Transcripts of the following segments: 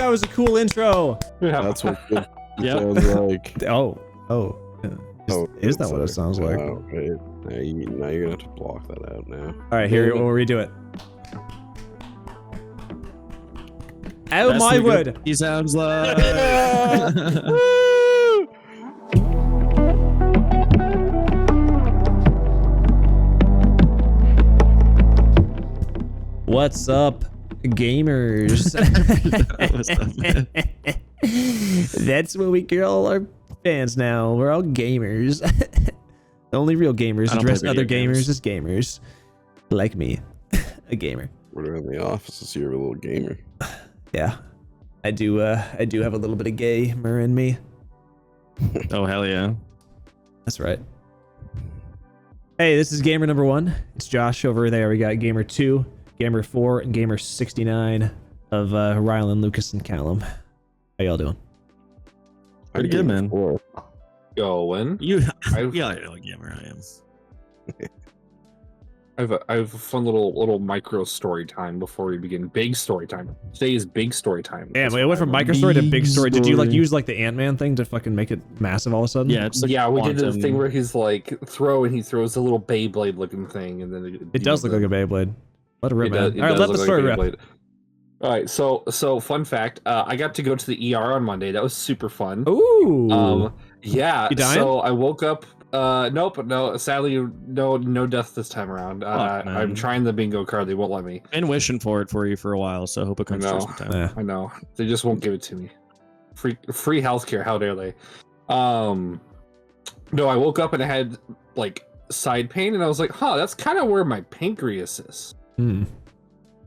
that was a cool intro. Yeah. That's what it Yep. sounds like. Oh. Is that what it sounds like? Oh, right. Now you're gonna have to block that out now. All right, here we'll redo it. Oh That's my what word! He sounds like. What's up, gamers? What's up, man? That's what we call our fans now. We're all gamers. The only real gamers I don't address play other video gamers games. as gamers, like me, a gamer. We're in the office, so you're a little gamer. Yeah, I do have a little bit of gamer in me. Oh hell yeah! That's right. Hey, this is gamer number 1. It's Josh over there. We got gamer 2, gamer 4, and gamer 69 of Rylan, Lucas, and Callum. How y'all doing? Pretty good, man. Going. You, I've- yeah, you're like gamer. I am. I have a fun little micro story time before we begin. Big story time. Today is big story time. Damn, That's wait, it went what from I micro story to big Big story. Did you like story. use like the Ant-Man thing to fucking make it massive all of a sudden? Yeah, it's like yeah, we did the quantum- thing where he's like throw and he throws a little Beyblade looking thing, and then It does look like a Beyblade. Let it rip, man. It All right, does let the look story like a rip. Beyblade. All right, so fun fact, I got to go to the ER on Monday. That was super fun. Ooh. Yeah. You dying? So I woke up. Nope, no. Sadly, no death this time around. Fuck, man. I'm trying the bingo card. They won't let me. Been wishing for it for you for a while, so I hope it comes know. true sometime. Yeah. I know they just won't give it to me. Free healthcare. How dare they? No, I woke up and I had like side pain, and I was like, huh, that's kind of where my pancreas is.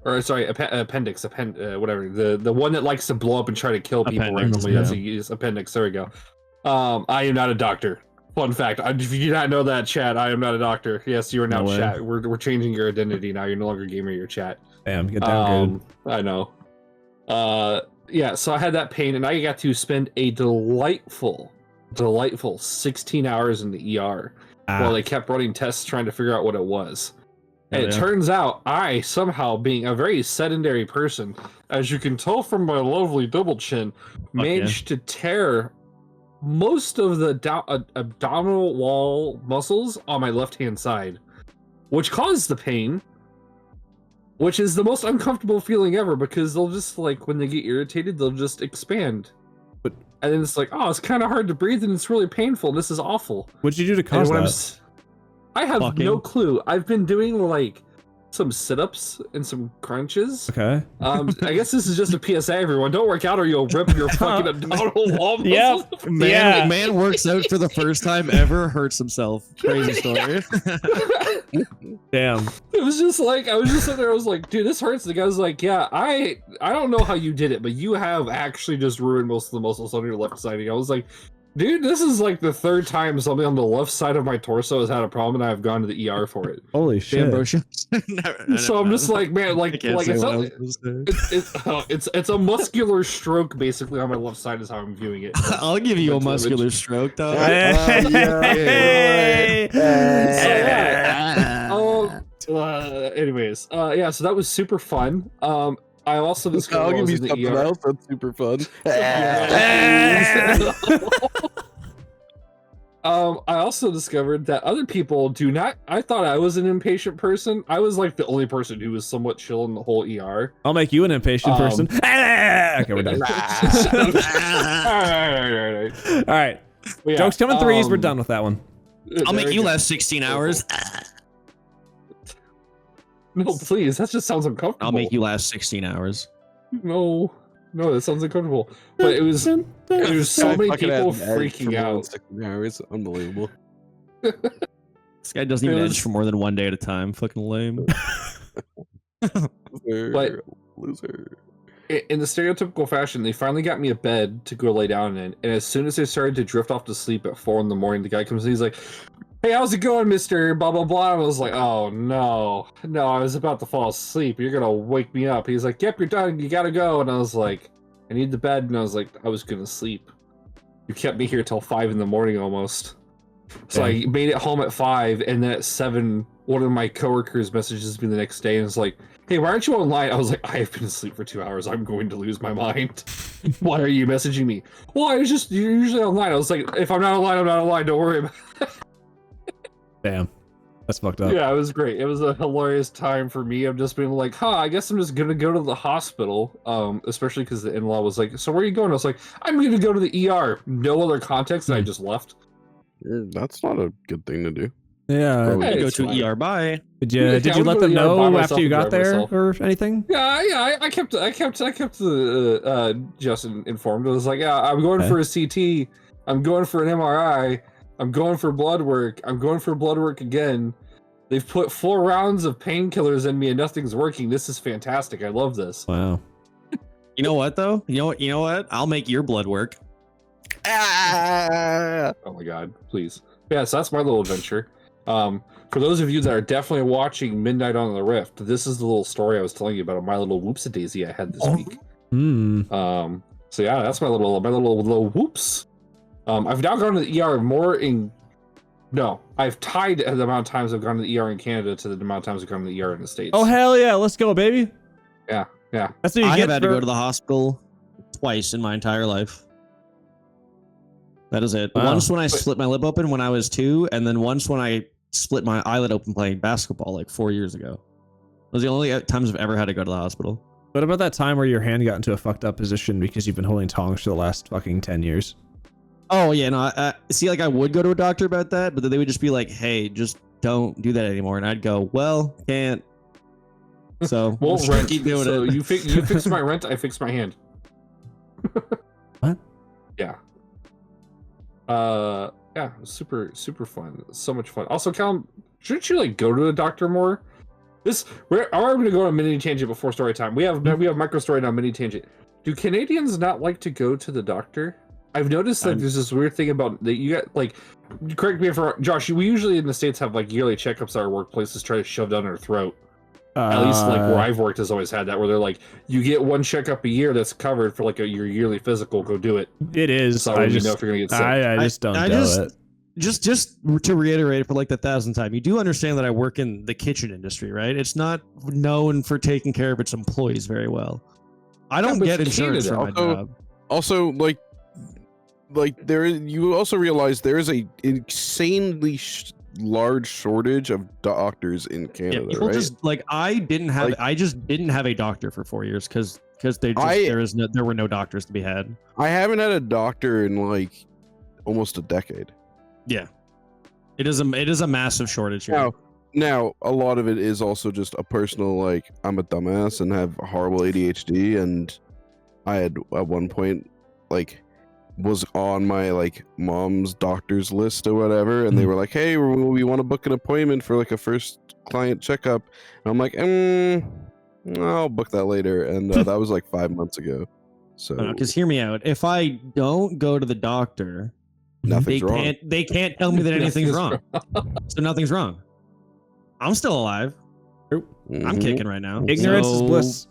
Or sorry, appendix, whatever. The one that likes to blow up and try to kill people Appendix, randomly. yeah. That's appendix. There we go. I am not a doctor. Fun fact. If you do not know that, chat, I am not a doctor. Yes, you are now No way. chat. We're changing your identity now. You're no longer gamer. You're chat. Damn, get downgraded. I know. Yeah. So I had that pain, and I got to spend a delightful 16 hours in the ER while they kept running tests trying to figure out what it was. And Hell it yeah. turns out I somehow, being a very sedentary person, as you can tell from my lovely double chin, managed to tear most of the abdominal wall muscles on my left-hand side, which caused the pain, which is the most uncomfortable feeling ever, because they'll just, like, when they get irritated, they'll just expand. But- And then it's like, oh, it's kind of hard to breathe, and it's really painful. This is awful. What'd you do to And cause when that? I have Fucking- no clue. I've been doing like some sit-ups and some crunches. Okay. I guess this is just a PSA, everyone. Don't work out or you'll rip your fucking abdominal wall Yep. muscles. Man works out for the first time ever, hurts himself. Crazy story. Damn. It was just like, I was just sitting there, I was like, dude, this hurts. The guy was like, yeah, I don't know how you did it, but you have actually just ruined most of the muscles on your left side. And I was like, dude, this is like the 3rd time something on the left side of my torso has had a problem, and I've gone to the ER for it. Holy shit. Damn, bro. So I'm just like, man, I like can't it's say not, what I was supposed to it's a muscular stroke basically on my left side is how I'm viewing it. say. I'll give you a Mental muscular image. stroke, though. Hey. Anyways, yeah, so that was super fun. I also I'll discovered while I give was you in the something ER. else that's super fun. I also discovered that other people do not. I thought I was an impatient person. I was like the only person who was somewhat chill in the whole ER. I'll make you an impatient person. Okay, we're done. Alright. All right. Well, yeah, Jokes coming threes. We're done with that one. I'll make there you go. last 16 hours. No, please. That just sounds uncomfortable. I'll make you last 16 hours. No, that sounds uncomfortable. But it was so many Fucking people had an edge for freaking more than out. 16 hours. Unbelievable. This guy doesn't even It was- edge for more than one day at a time. Fucking lame. Loser. But- Loser. In the stereotypical fashion, they finally got me a bed to go lay down in. And as soon as I started to drift off to sleep at 4 in the morning, the guy comes in. He's like, "Hey, how's it going, Mister Blah blah blah?" I was like, "Oh no, I was about to fall asleep. You're gonna wake me up." He's like, "Yep, you're done. You gotta go." And I was like, "I need the bed." And I was like, "I was gonna sleep. You kept me here till 5 in the morning almost." So I made it home at 5, and then at 7, one of my coworkers messages me the next day and is like, "Hey, why aren't you online?" I was like, "I have been asleep for 2 hours. I'm going to lose my mind." Why are you messaging me? Well, I was just you're usually online. I was like, if I'm not online, I'm not online. Don't worry about it. Damn, that's fucked up. Yeah, it was great. It was a hilarious time for me. I'm just being like, I guess I'm just gonna go to the hospital. Especially because the in-law was like, so where are you going? I was like, I'm gonna go to the ER. No other context, and I just left. That's not a good thing to do. Yeah. Probably Hey, Go it's to fine. ER. Bye. Did you Yeah, did I you would let go to them the ER by know myself after you and got drive there myself. or anything? Yeah. I kept Justin informed. I was like, yeah, I'm going Okay. for a CT. I'm going for an MRI. I'm going for blood work. I'm going for blood work again. They've put 4 rounds of painkillers in me and nothing's working. This is fantastic. I love this. Wow. You know what though? You know what? I'll make your blood work. Ah! Oh my god, please. Yeah, so that's my little adventure. For those of you that are definitely watching Midnight on the Rift, this is the little story I was telling you about my little whoops-a-daisy I had this week. Hmm. So yeah, that's my little whoops. I've now gone to the ER more in. No, I've tied the amount of times I've gone to the ER in Canada to the amount of times I've gone to the ER in the States. Oh hell yeah, let's go, baby. Yeah. That's what you I get have had to for- go to the hospital twice in my entire life. That is it. Wow. Once when I split my lip open when I was 2, and then once when I split my eyelid open playing basketball like 4 years ago. Those are the only times I've ever had to go to the hospital. What about that time where your hand got into a fucked up position because you've been holding tongs for the last fucking 10 years? Oh yeah, no. See, like I would go to a doctor about that, but then they would just be like, "Hey, just don't do that anymore," and I'd go, "Well, can't." So Well, let's rent. keep doing So it. you fix my rent. I fix my hand. What? Yeah. Yeah. It was super fun. So much fun. Also, Callum, shouldn't you like go to the doctor more? I'm going to go on a mini tangent before story time. We have micro story now, mini tangent. Do Canadians not like to go to the doctor? I've noticed that there's this weird thing about that you got like. Correct me if I'm wrong, Josh. We usually in the States have like yearly checkups at our workplaces try to shove down our throat. At least like where I've worked has always had that, where they're like, you get one checkup a year that's covered for like your yearly physical. Go do it. It is. So I you just know if you're gonna get sick. I just don't I do just- it. Just to reiterate for like the 1,000th time, you do understand that I work in the kitchen industry, right? It's not known for taking care of its employees very well. I don't but get it's insurance Canada. for my job. Also, like there is. You also realize there is a insanely large shortage of doctors in Yeah, Canada, people right? just like I just didn't have a doctor for 4 years because there were no doctors to be had. I haven't had a doctor in like almost a decade. Yeah, it is a massive shortage here. Now, a lot of it is also just a personal, like, I'm a dumbass and have horrible ADHD, and I had at one point, like, was on my, like, mom's doctor's list or whatever, and they were like, hey, we want to book an appointment for, like, a first client checkup. And I'm like, I'll book that later, and that was, like, 5 months ago. So, Because hear me out. If I don't go to the doctor, nothing's wrong. they can't tell me that anything's wrong. So nothing's wrong. I'm still alive. I'm Mhm. kicking right now. Ignorance is So bliss.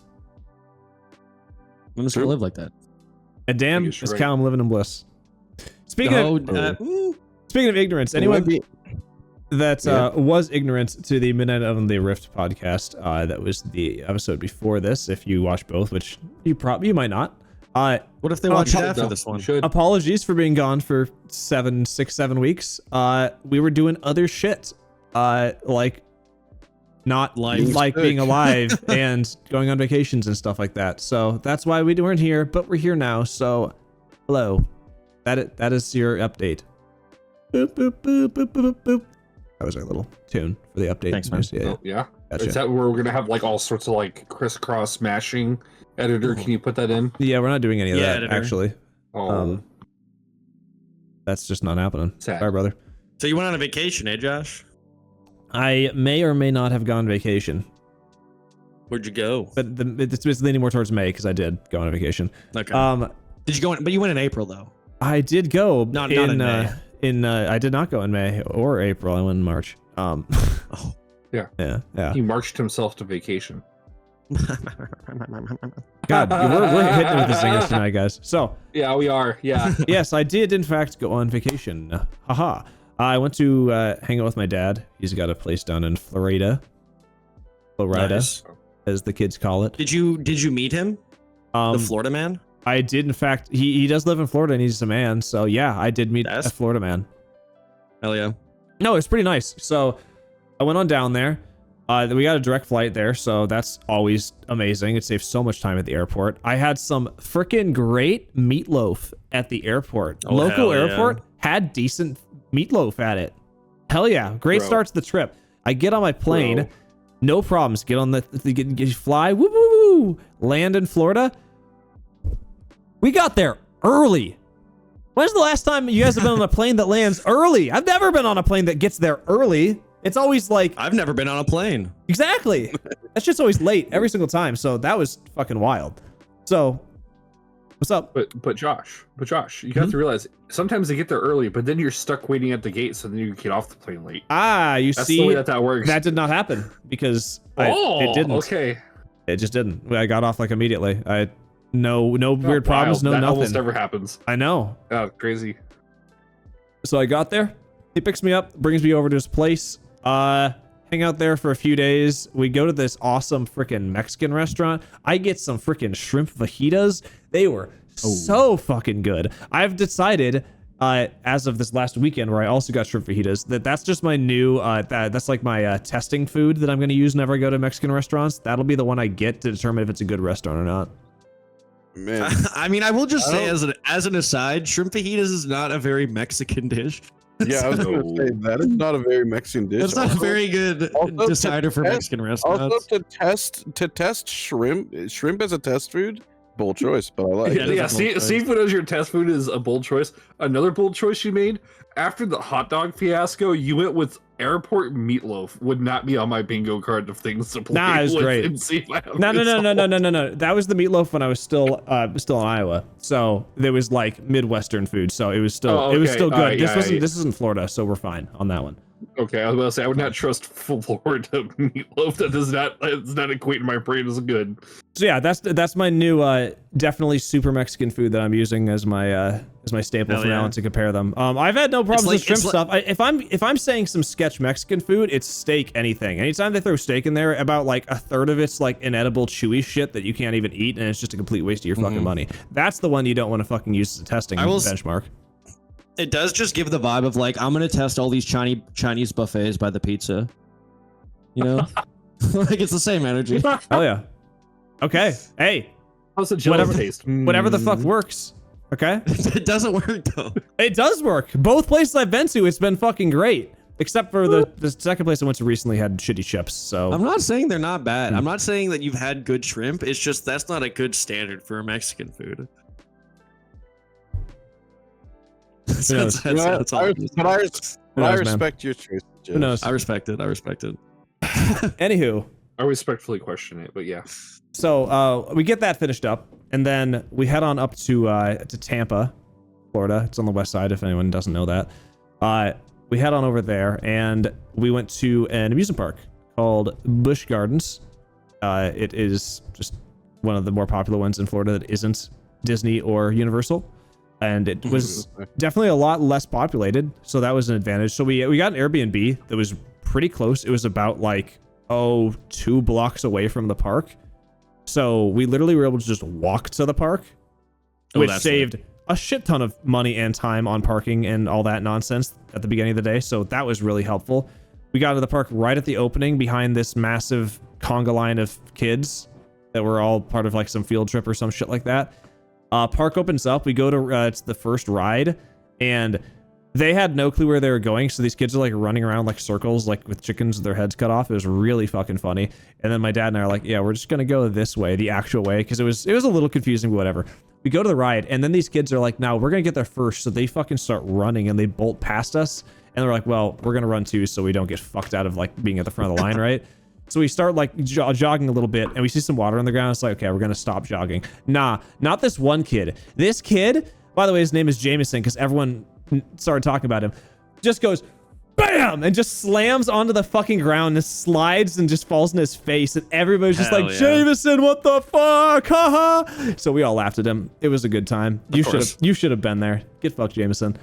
I'm just gonna live like that. And damn, guess you're is right. Callum living in bliss. Speaking of ignorance, anyone that was ignorant to the Midnight on the Rift podcast, that was the episode before this. If you watch both, which you might not. What if they watch it Oh, after No, this one? you should. Apologies for being gone for 7 weeks. We were doing other shit, like not Life. like Sick. being alive and going on vacations and stuff like that. So that's why we weren't here, but we're here now. So hello, that is your update. Boop, boop, boop, boop, boop, boop. That was our little tune for the update. Thanks, man. Yeah, Oh, yeah. gotcha. Is that where we're gonna have like all sorts of like crisscross mashing editor? Can you put that in? Yeah, we're not doing any of Yeah, that editor. actually. Oh, That's just not happening. Sad. Sorry, brother. So you went on a vacation, eh, Josh? I may or may not have gone on vacation, Where'd you go? but it's leaning more towards May because I did go on a vacation. Okay. Did you go? But you went in April though. I did go. Not in May. I did not go in May or April. I went in March. Oh. Yeah. he marched himself to vacation. God, we're hitting with the singers tonight, guys. So Yeah, we are. Yeah. yes, I did in fact go on vacation. Haha. I went to hang out with my dad. He's got a place down in Florida, Nice. as the kids call it. Did you meet him? The Florida man? I did, in fact. He does live in Florida and he's a man. So yeah, I did meet Yes? a Florida man. Hell yeah. No, it's pretty nice. So I went on down there. We got a direct flight there, so that's always amazing. It saves so much time at the airport. I had some freaking great meatloaf at the airport. Oh, Local hell yeah. airport had decent meatloaf at it. Hell yeah. Great Bro. start to the trip. I get on my plane. Bro. No problems. Get on you fly. Woo, woo, woo. Land in Florida. We got there early. When's the last time you guys have been on a plane that lands early? I've never been on a plane that gets there early. It's always like, I've never been on a plane. exactly. That shit's always late every single time. So that was fucking wild. So, what's up? But Josh, you have to realize sometimes they get there early, but then you're stuck waiting at the gate, so then you get off the plane late. Ah, you That's see, the way that works. that did not happen because oh, it didn't. okay. It just didn't. I got off like immediately. I no weird Wild. problems, no that nothing. almost never happens. I know. Oh, crazy. So I got there. He picks me up, brings me over to his place. Hang out there for a few days. We go to this awesome freaking Mexican restaurant. I get some freaking shrimp fajitas. They were so fucking good. I've decided, as of this last weekend, where I also got shrimp fajitas, that's just my new, that's like my testing food that I'm going to use whenever I go to Mexican restaurants. That'll be the one I get to determine if it's a good restaurant or not. Man, I mean, I will just say as an aside, shrimp fajitas is not a very Mexican dish. yeah, I was gonna say that is not a very Mexican dish. That's not a Also- very good also decider for test- Mexican restaurants. Also, to test shrimp as a test food, bold choice, but I like Yeah, it. Yeah, that's a bold choice. seafood as your test food is a bold choice. Another bold choice you made after the hot dog fiasco, you went with airport meatloaf. Would not be on my bingo card of things to play. Nah, it was with great. and see if I have No. resolved. That was the meatloaf when I was still in Iowa. So there was like Midwestern food. So it was still Oh, it was okay. still good. Alright, This yeah. isn't Florida, so we're fine on that one. Okay, I was about to say I would not trust Florida meatloaf. That does not equate in my brain as good. So yeah, that's my new definitely super Mexican food that I'm using as my staple Hell for now yeah. and to compare them. I've had no problems with shrimp stuff. If I'm saying some sketch Mexican food, it's steak anything. Anytime they throw steak in there, about like a third of it's like inedible chewy shit that you can't even eat, and it's just a complete waste of your fucking money. That's the one you don't want to fucking use as a testing benchmark. It does just give the vibe of like, I'm gonna test all these Chinese buffets by the pizza. You know, like it's the same energy. Oh yeah. Okay. Hey, How's the jello Whatever. taste? whatever the fuck works. Okay. It doesn't work though. It does work. Both places I've been to, it's been fucking great. Except for the second place I went to recently had shitty chips. So I'm not saying they're not bad. I'm not saying that you've had good shrimp. It's just that's not a good standard for a Mexican food. knows? That's all. But I Who knows, man? respect your choice. Who knows? I respect it. I respect it. Anywho, I respectfully question it, but yeah. so we get that finished up, and then we head on up to Tampa, Florida. It's on the west side, if anyone doesn't know that. We head on over there, and we went to an amusement park called Busch Gardens. It is just one of the more popular ones in Florida that isn't Disney or Universal. And it was definitely a lot less populated, so that was an advantage. So we got an Airbnb that was pretty close. It was about like 2 blocks away from the park. So we literally were able to just walk to the park, which that's saved a shit ton of money and time on parking and all that nonsense at the beginning of the day. So that was really helpful. We got to the park right at the opening behind this massive conga line of kids that were all part of like some field trip or some shit like that. Park opens up. We go to it's the first ride, and they had no clue where they were going. So these kids are like running around like circles, like with chickens with their heads cut off. It was really fucking funny. And then my dad and I are like, yeah, we're just gonna go this way, the actual way, because it was a little confusing, but whatever. We go to the ride, and then these kids are like, no, we're gonna get there first. So they fucking start running, and they bolt past us. And they're like, well, we're gonna run too, so we don't get fucked out of like being at the front of the line, right? So we start like jogging a little bit, and we see some water on the ground. It's like, okay, we're gonna stop jogging. Nah, not this one kid. This kid, by the way, his name is Jameson, because everyone started talking about him. Just goes, bam, and just slams onto the fucking ground and slides and just falls in his face, and everybody's just Hell like, yeah. Jameson, what the fuck, haha. So we all laughed at him. It was a good time. You should have been there. Get fucked, Jameson.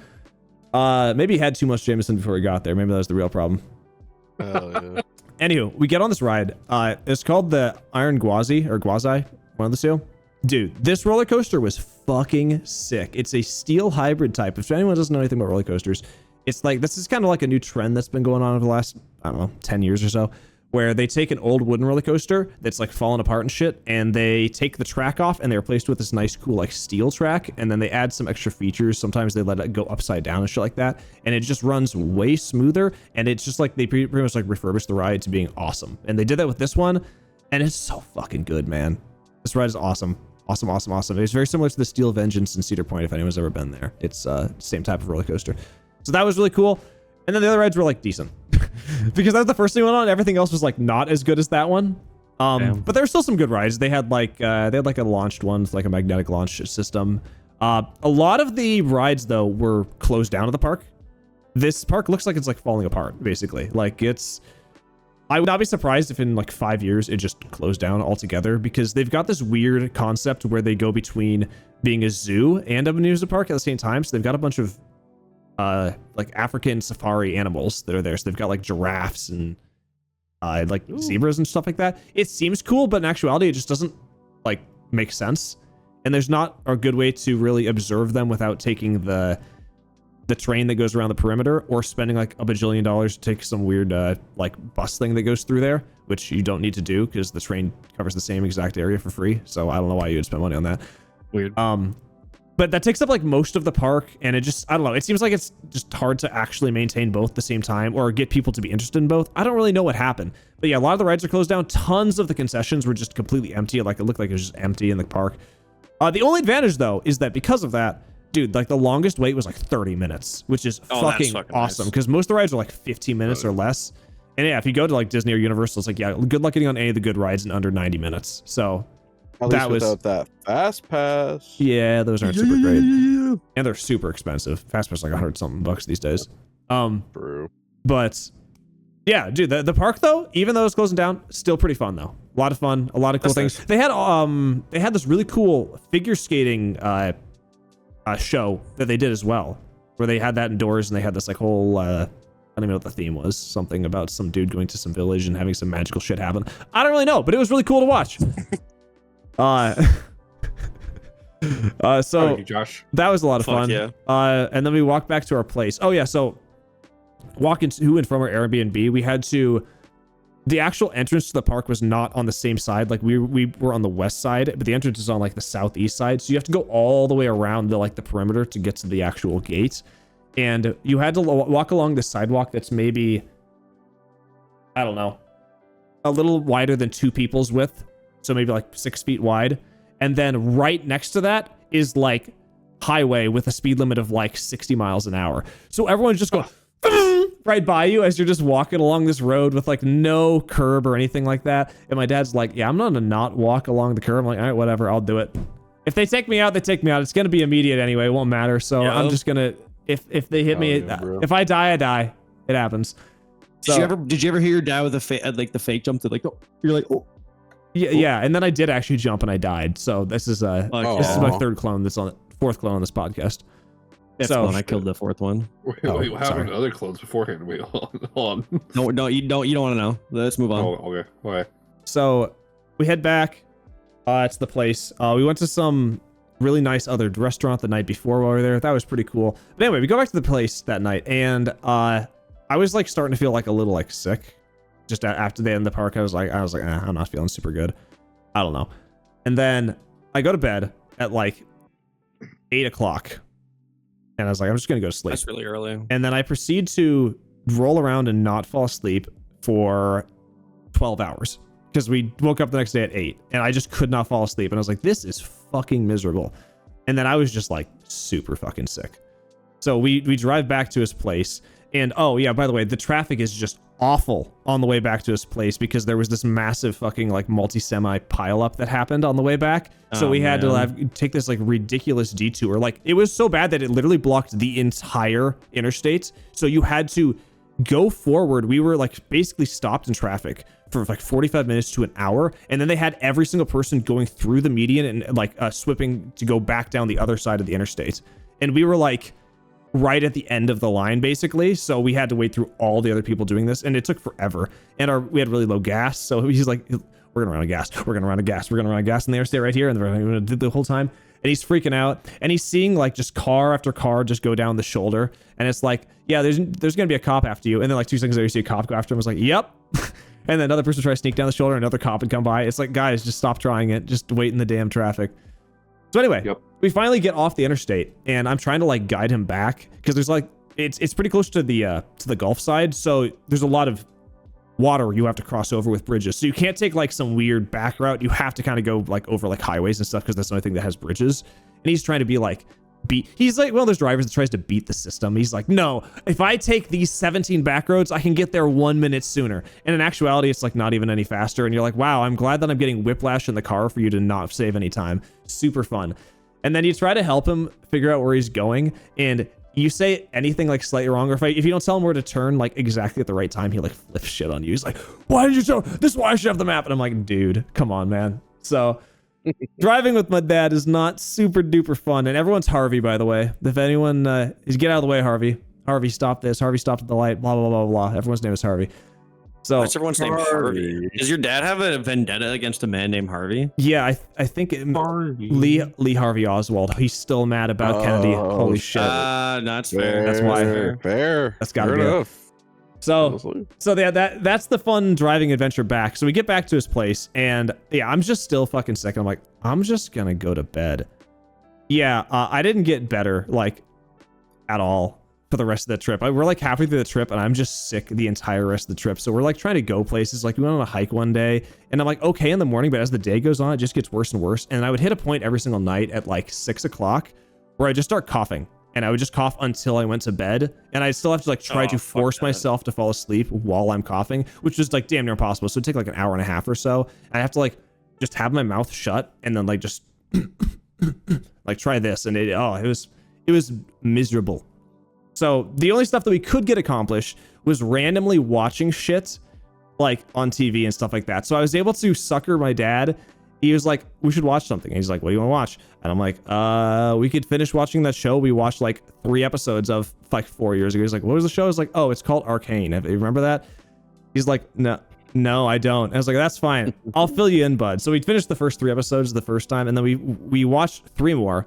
Maybe he had too much Jameson before he got there. Maybe that was the real problem. Hell yeah. Anywho, we get on this ride. It's called the Iron Gwazi, or Gwazi, one of the two. Dude, this roller coaster was fucking sick. It's a steel hybrid type. If anyone doesn't know anything about roller coasters, it's like, this is kind of like a new trend that's been going on over the last, I don't know, 10 years or so, where they take an old wooden roller coaster that's like falling apart and shit, and they take the track off and they replace it with this nice cool like steel track, and then they add some extra features. Sometimes they let it go upside down and shit like that, and it just runs way smoother, and it's just like they pretty much like refurbished the ride to being awesome. And they did that with this one, and it's so fucking good, man. This ride is awesome. Awesome. It's very similar to the Steel Vengeance in Cedar Point, if anyone's ever been there. It's same type of roller coaster. So that was really cool. And then the other rides were like decent because that was the first thing went on. Everything else was like not as good as that one. But there were still some good rides. They had like a launched one with like a magnetic launch system. A lot of the rides though were closed down at the park. This park looks like it's like falling apart basically. Like I would not be surprised if in like 5 years it just closed down altogether, because they've got this weird concept where they go between being a zoo and an amusement park at the same time. So they've got a bunch of like African safari animals that are there. So they've got like giraffes and like zebras and stuff like that. It seems cool, but in actuality, it just doesn't like make sense. And there's not a good way to really observe them without taking the train that goes around the perimeter, or spending like $1 bajillion to take some weird like bus thing that goes through there, which you don't need to do because the train covers the same exact area for free. So I don't know why you would spend money on that. Weird. But that takes up like most of the park, and it just, I don't know, it seems like it's just hard to actually maintain both at the same time or get people to be interested in both. I don't really know what happened. But yeah, a lot of the rides are closed down. Tons of the concessions were just completely empty. Like it looked like it was just empty in the park. The only advantage though is that because of that, dude, like the longest wait was like 30 minutes, which is fucking awesome, because most of the rides are like 15 minutes or less. And yeah, if you go to like Disney or Universal, it's like, yeah, good luck getting on any of the good rides in under 90 minutes. So At least without that fast pass. yeah, those aren't super great, and they're super expensive. Fast pass is like $100 something bucks these days. True. But yeah, dude, the park though, even though it's closing down, still pretty fun though. A lot of fun, a lot of cool things. Nice. They had this really cool figure skating show that they did as well, where they had that indoors, and they had this like whole I don't even know what the theme was. Something about some dude going to some village and having some magical shit happen. I don't really know, but it was really cool to watch. So you, Josh. That was a lot of fun. Yeah. And then we walked back to our place. Oh yeah, so walking to and from our Airbnb, we had to, the actual entrance to the park was not on the same side. Like we were on the west side, but the entrance is on like the southeast side. So you have to go all the way around the like the perimeter to get to the actual gate. And you had to walk along the sidewalk that's maybe, I don't know, a little wider than two people's width. So maybe like 6 feet wide. And then right next to that is like highway with a speed limit of like 60 miles an hour. So everyone's just going right by you as you're just walking along this road with like no curb or anything like that. And my dad's like, yeah, I'm not gonna not walk along the curb. I'm like, all right, whatever, I'll do it. If they take me out, they take me out. It's gonna be immediate anyway. It won't matter. So yeah. I'm just gonna, if they hit me, if I die, I die. It happens. So, did you ever hear your dad with the fake jump? Like, oh, you're like, oh. Yeah, and then I did actually jump and I died. So this is my fourth clone on this podcast. That's fun. I killed the fourth one. Wait, what happened to other clones beforehand? Wait, hold on. No, you don't want to know. Let's move on. Oh, okay. Why? So we head back to the place. We went to some really nice other restaurant the night before while we were there. That was pretty cool. But anyway, we go back to the place that night, and I was like starting to feel like a little like sick. Just after the end of the park, I was like, I'm not feeling super good. I don't know. And then I go to bed at like 8 o'clock. And I was like, I'm just going to go to sleep. That's really early. And then I proceed to roll around and not fall asleep for 12 hours. Because we woke up the next day at 8. And I just could not fall asleep. And I was like, this is fucking miserable. And then I was just like super fucking sick. So we drive back to his place. And oh yeah, by the way, the traffic is just awful on the way back to his place because there was this massive fucking like multi-semi pileup that happened on the way back. So we had to take this like ridiculous detour. Like it was so bad that it literally blocked the entire interstate. So you had to go forward. We were like basically stopped in traffic for like 45 minutes to an hour. And then they had every single person going through the median and like sweeping to go back down the other side of the interstate. And we were like right at the end of the line basically, so we had to wait through all the other people doing this, and it took forever. And we had really low gas, so he's like, we're gonna run out of gas, we're gonna run out of gas, and they were stay right here, and we're gonna do the whole time. and he's freaking out, and he's seeing like just car after car just go down the shoulder, and it's like, yeah, there's gonna be a cop after you, and then like 2 seconds later you see a cop go after him. It's like, yep. And then another person tries to sneak down the shoulder, another cop would come by. It's like, guys, just stop trying it, just wait in the damn traffic. So anyway, we finally get off the interstate, and I'm trying to like guide him back because there's like it's pretty close to the Gulf side, so there's a lot of water you have to cross over with bridges. So you can't take like some weird back route. You have to kind of go like over like highways and stuff because that's the only thing that has bridges. And he's trying to be like he's like one of those drivers that tries to beat the system. He's like, no, if I take these 17 back roads, I can get there 1 minute sooner. And in actuality, it's like not even any faster. And you're like, wow, I'm glad that I'm getting whiplash in the car for you to not save any time. Super fun. And then you try to help him figure out where he's going, and you say anything like slightly wrong, or if you don't tell him where to turn like exactly at the right time, he like flips shit on you. He's like, why did you tell this is why I should have the map? And I'm like, dude, come on, man. So driving with my dad is not super duper fun. And everyone's Harvey, by the way. If anyone is get out of the way, Harvey. Harvey, stop this. Harvey, stop at the light. Blah blah blah blah. Everyone's name is Harvey. So what's everyone's name? Harvey. Does your dad have a vendetta against a man named Harvey? Yeah, I think Lee Harvey Oswald. He's still mad about Kennedy. Holy shit. That's fair. That's why. Fair. That's gotta be enough. So yeah, that's the fun driving adventure back. So we get back to his place, and yeah, I'm just still fucking sick. I'm like, I'm just gonna go to bed. Yeah, I didn't get better like at all for the rest of the trip. We're like halfway through the trip, and I'm just sick the entire rest of the trip. So we're like trying to go places. Like we went on a hike one day, and I'm like, okay in the morning, but as the day goes on, it just gets worse and worse. And I would hit a point every single night at like 6 o'clock where I just start coughing. And I would just cough until I went to bed, and I still have to like try to force myself to fall asleep while I'm coughing, which is like damn near impossible. So it'd take like an hour and a half or so. I have to like just have my mouth shut and then like just like try this, and it was miserable. So the only stuff that we could get accomplished was randomly watching shit like on TV and stuff like that. So I was able to sucker my dad. He was like, we should watch something. And he's like, what do you want to watch? And I'm like, we could finish watching that show we watched like 3 episodes of like 4 years ago. He's like, what was the show? I was like, oh, it's called Arcane. You remember that? He's like, no, I don't. And I was like, that's fine. I'll fill you in, bud. So we finished the first 3 episodes the first time, and then we watched 3 more,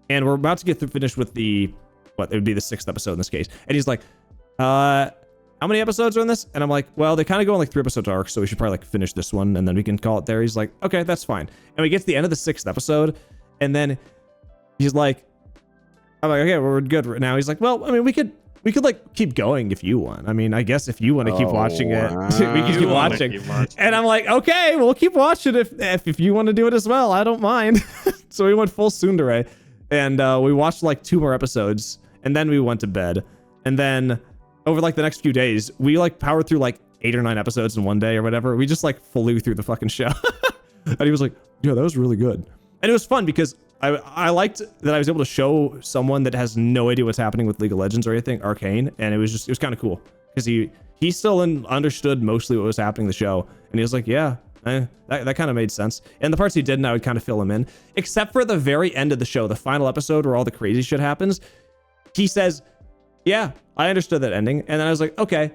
and we're about to get finished with it would be the 6th episode in this case. And he's like, how many episodes are in this? And I'm like, well, they kind of go in like 3 episode arcs, so we should probably like finish this one and then we can call it there. He's like, okay, that's fine. And we get to the end of the 6th episode, and then he's like, I'm like, okay, we're good right now. He's like, well, I mean, we could like keep going if you want. I mean, I guess if you want to keep watching it, we can keep watching. And I'm like, okay, we'll keep watching if you want to do it as well. I don't mind. So we went full tsundere, and we watched like 2 more episodes, and then we went to bed. And then over like the next few days, we like powered through like 8 or 9 episodes in one day or whatever. We just like flew through the fucking show. And he was like, yeah, that was really good. And it was fun because I liked that I was able to show someone that has no idea what's happening with League of Legends or anything, Arcane. And it was kind of cool because he still understood mostly what was happening in the show. And he was like, yeah, that kind of made sense. And the parts he didn't, I would kind of fill him in, except for the very end of the show, the final episode where all the crazy shit happens. He says, yeah, I understood that ending. And then I was like, okay,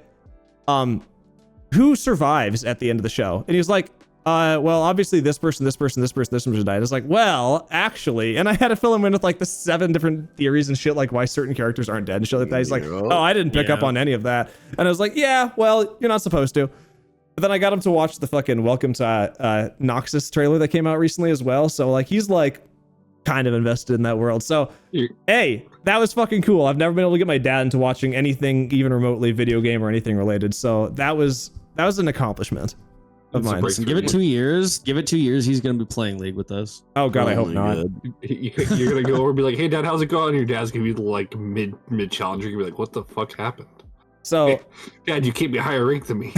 who survives at the end of the show? And he was like, well, obviously this person died. I was like, well, actually, and I had to fill him in with like the 7 different theories and shit, like why certain characters aren't dead and shit like that. He's like, oh, I didn't pick up on any of that. And I was like, yeah, well, you're not supposed to. But then I got him to watch the fucking Welcome to Noxus trailer that came out recently as well. So like, he's like kind of invested in that world. So hey, that was fucking cool. I've never been able to get my dad into watching anything even remotely video game or anything related. So that was an accomplishment of mine. Listen, give it 2 years. Give it 2 years. He's gonna be playing League with us. Oh god, I hope not. You're gonna go over and be like, hey dad, how's it going? And your dad's gonna be like mid challenger. You're gonna be like, what the fuck happened? So hey, dad, you keep me higher rank than me.